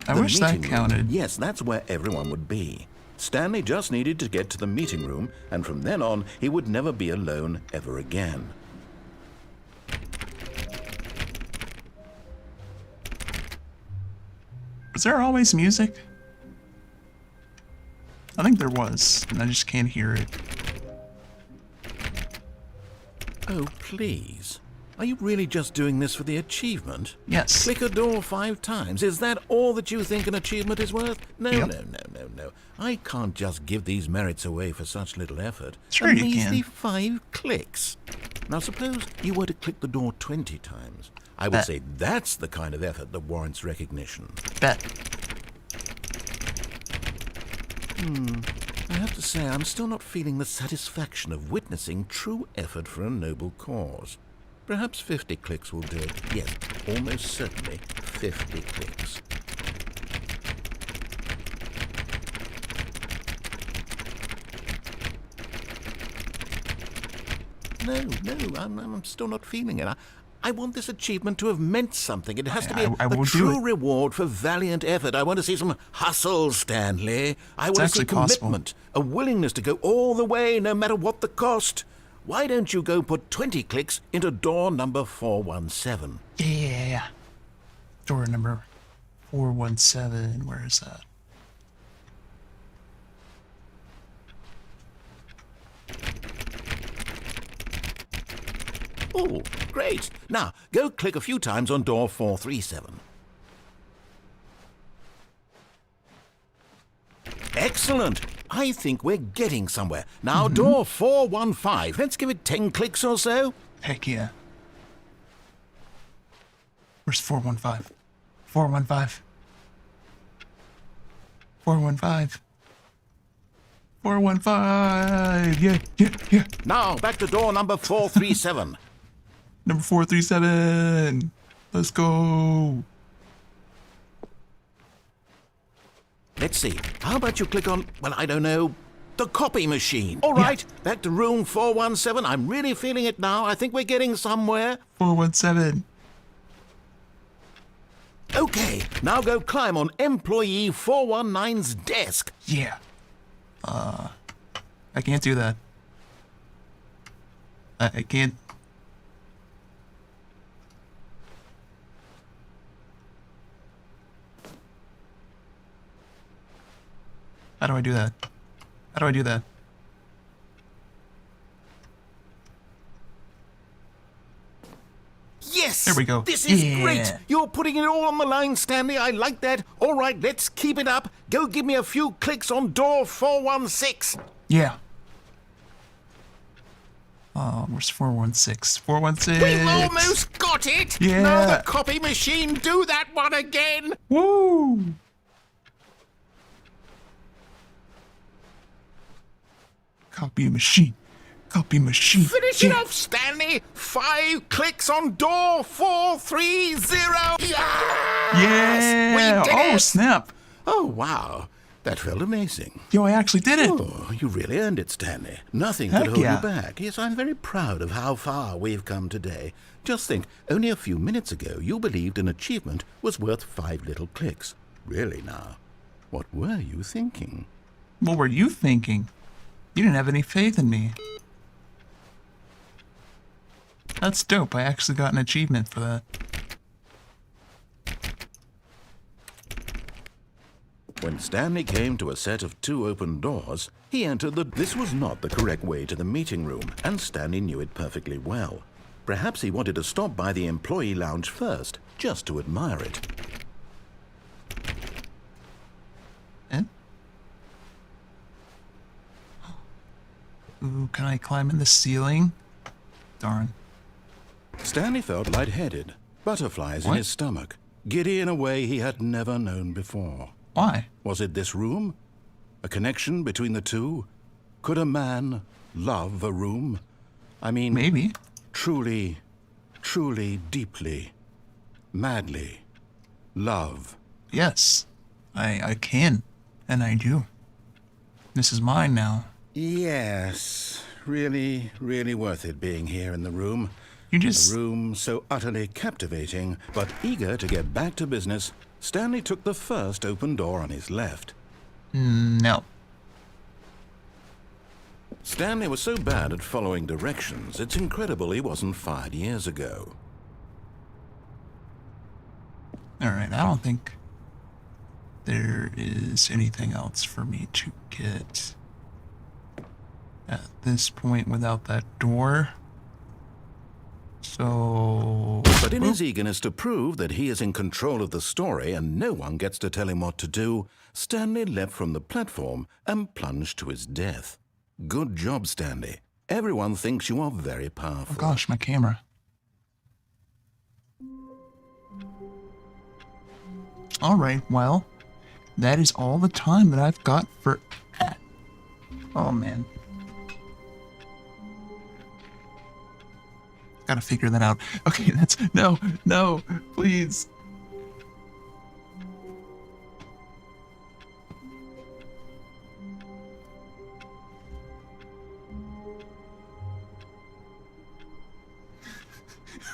I wish that counted. Yes, that's where everyone would be. Stanley just needed to get to the meeting room, and from then on, he would never be alone ever again. Was there always music? I think there was, and I just can't hear it. Oh, please. Are you really just doing this for the achievement? Yes. Click a door 5 times. Is that all that you think an achievement is worth? No, Yep. no. I can't just give these merits away for such little effort. Sure A you measly can. 5 clicks. Now suppose you were to click the door 20 times. I would Bet. say that's the kind of effort that warrants recognition. Bet. I have to say, I'm still not feeling the satisfaction of witnessing true effort for a noble cause. Perhaps 50 clicks will do it. Yes, almost certainly 50 clicks. No, I'm still not feeling it. I want this achievement to have meant something. It has to be I a will do true it. reward for valiant effort. I want to see some hustle, Stanley. I want to see actually possible. commitment, a willingness to go all the way, no matter what the cost. Why don't you go put 20 clicks into door number 417? Yeah. Door number 417. Where is that? Oh, great. Now, go click a few times on door 437. Excellent. I think we're getting somewhere. Now, door 415. Let's give it 10 clicks or so. Heck yeah. Where's 415? 415. 415. 415. Yeah. Now, back to door number 437. Number 437. Let's go. Let's see. How about you click on, well, I don't know, the copy machine. All right, back to room 417. I'm really feeling it now. I think we're getting somewhere. 417. Okay, now go climb on employee 419's desk. Yeah. I can't do that. I can't. How do I do that? How do I do that? Yes! There we go. This is Yeah. great! You're putting it all on the line, Stanley. I like that. All right, let's keep it up. Go give me a few clicks on door 416. Yeah. Where's 416? 416. We've almost got it! Yeah. Now the copy machine, do that one again! Woo! Copy machine. Copy machine. Finish it off, Stanley! 5 clicks on door 430! Yes! Yeah! We did Oh, it! snap. Oh, wow. That felt amazing. Yo, I actually did it! Oh, you really earned it, Stanley. Nothing Heck could hold yeah. you back. Yes, I'm very proud of how far we've come today. Just think, only a few minutes ago you believed an achievement was worth 5 little clicks. Really now, what were you thinking? What were you thinking? You didn't have any faith in me. That's dope. I actually got an achievement for that. When Stanley came to a set of 2 open doors, he entered the... This was not the correct way to the meeting room, and Stanley knew it perfectly well. Perhaps he wanted to stop by the employee lounge first, just to admire it. Eh? Ooh, can I climb in the ceiling? Darn. Stanley felt lightheaded, butterflies in What? his stomach, giddy in a way he had never known before. Why? Was it this room? A connection between the two? Could a man love a room? I mean, Maybe. truly, deeply, madly love. Yes. I can. And I do. This is mine now. Yes, really worth it being here in the room. You A just... room so utterly captivating, but eager to get back to business, Stanley took the first open door on his left. No. Stanley was so bad at following directions, it's incredible he wasn't fired years ago. Alright, I don't think there is anything else for me to get at this point without that door. So... But in his eagerness to prove that he is in control of the story and no one gets to tell him what to do, Stanley leapt from the platform and plunged to his death. Good job, Stanley. Everyone thinks you are very Oh powerful. gosh, my camera. Alright, well, that is all the time that I've got for... Oh man. Gotta figure that out. Okay, that's... No, please.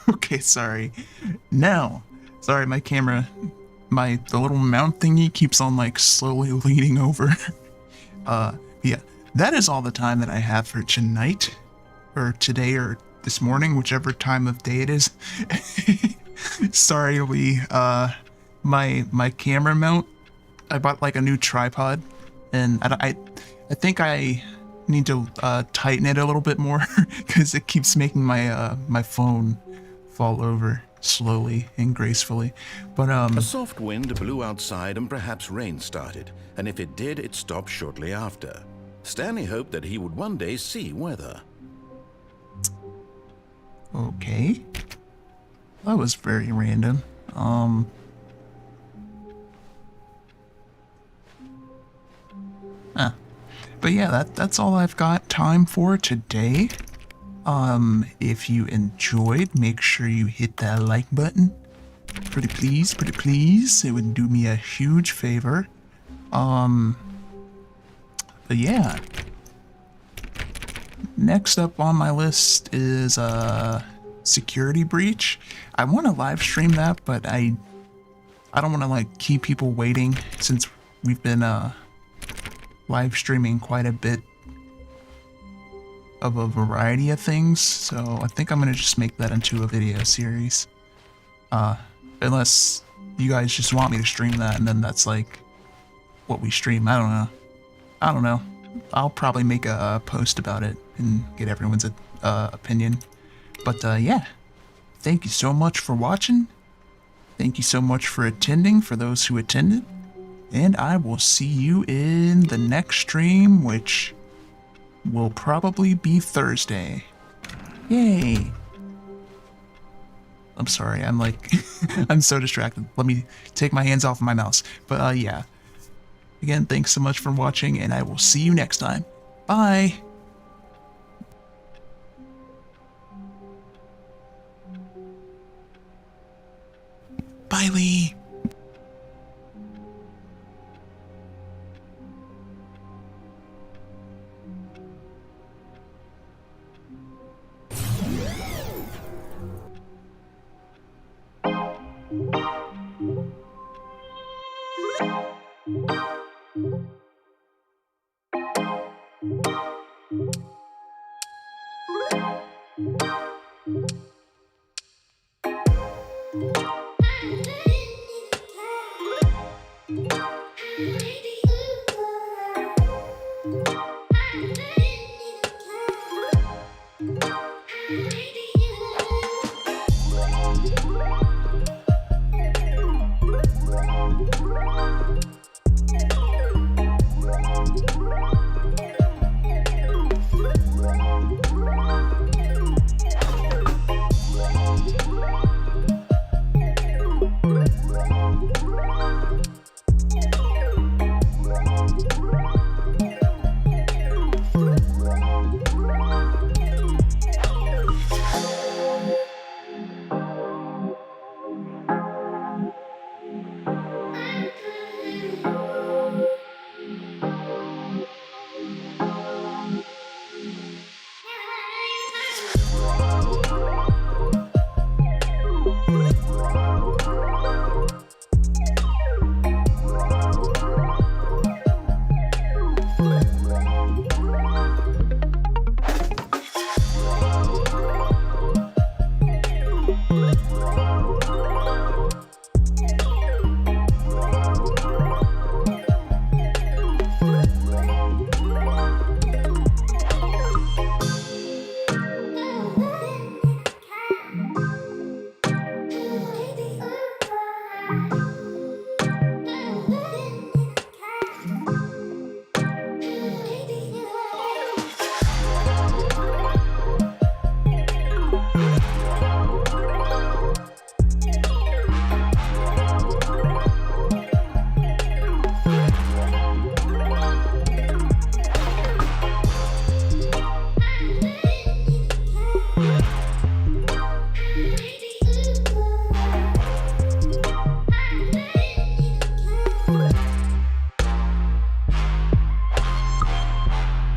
Okay, sorry. Now, sorry, my camera, the little mount thingy keeps on like slowly leaning over. Yeah, that is all the time that I have for tonight, or today, or this morning, whichever time of day it is. Sorry, Lee. My camera mount, I bought like a new tripod, and I think I need to tighten it a little bit more because it keeps making my my phone fall over slowly and gracefully. But A soft wind blew outside and perhaps rain started, and if it did, it stopped shortly after. Stanley hoped that he would one day see weather. okay, that was very random. But yeah, that's all I've got time for today. If you enjoyed, make sure you hit that like button. Pretty please. It would do me a huge favor. But yeah. Next up on my list is security breach. I want to live stream that, but I don't want to like keep people waiting since we've been live streaming quite a bit of a variety of things, so I think I'm gonna just make that into a video series. Unless you guys just want me to stream that and then that's like what we stream. I don't know. I'll probably make a post about it and get everyone's opinion. But yeah, thank you so much for watching. Thank you so much for attending, for those who attended. And I will see you in the next stream, which will probably be Thursday. Yay! I'm sorry, I'm like, I'm so distracted. Let me take my hands off of my mouse. But yeah. Again, thanks so much for watching, and I will see you next time. Bye! Bye, Lee!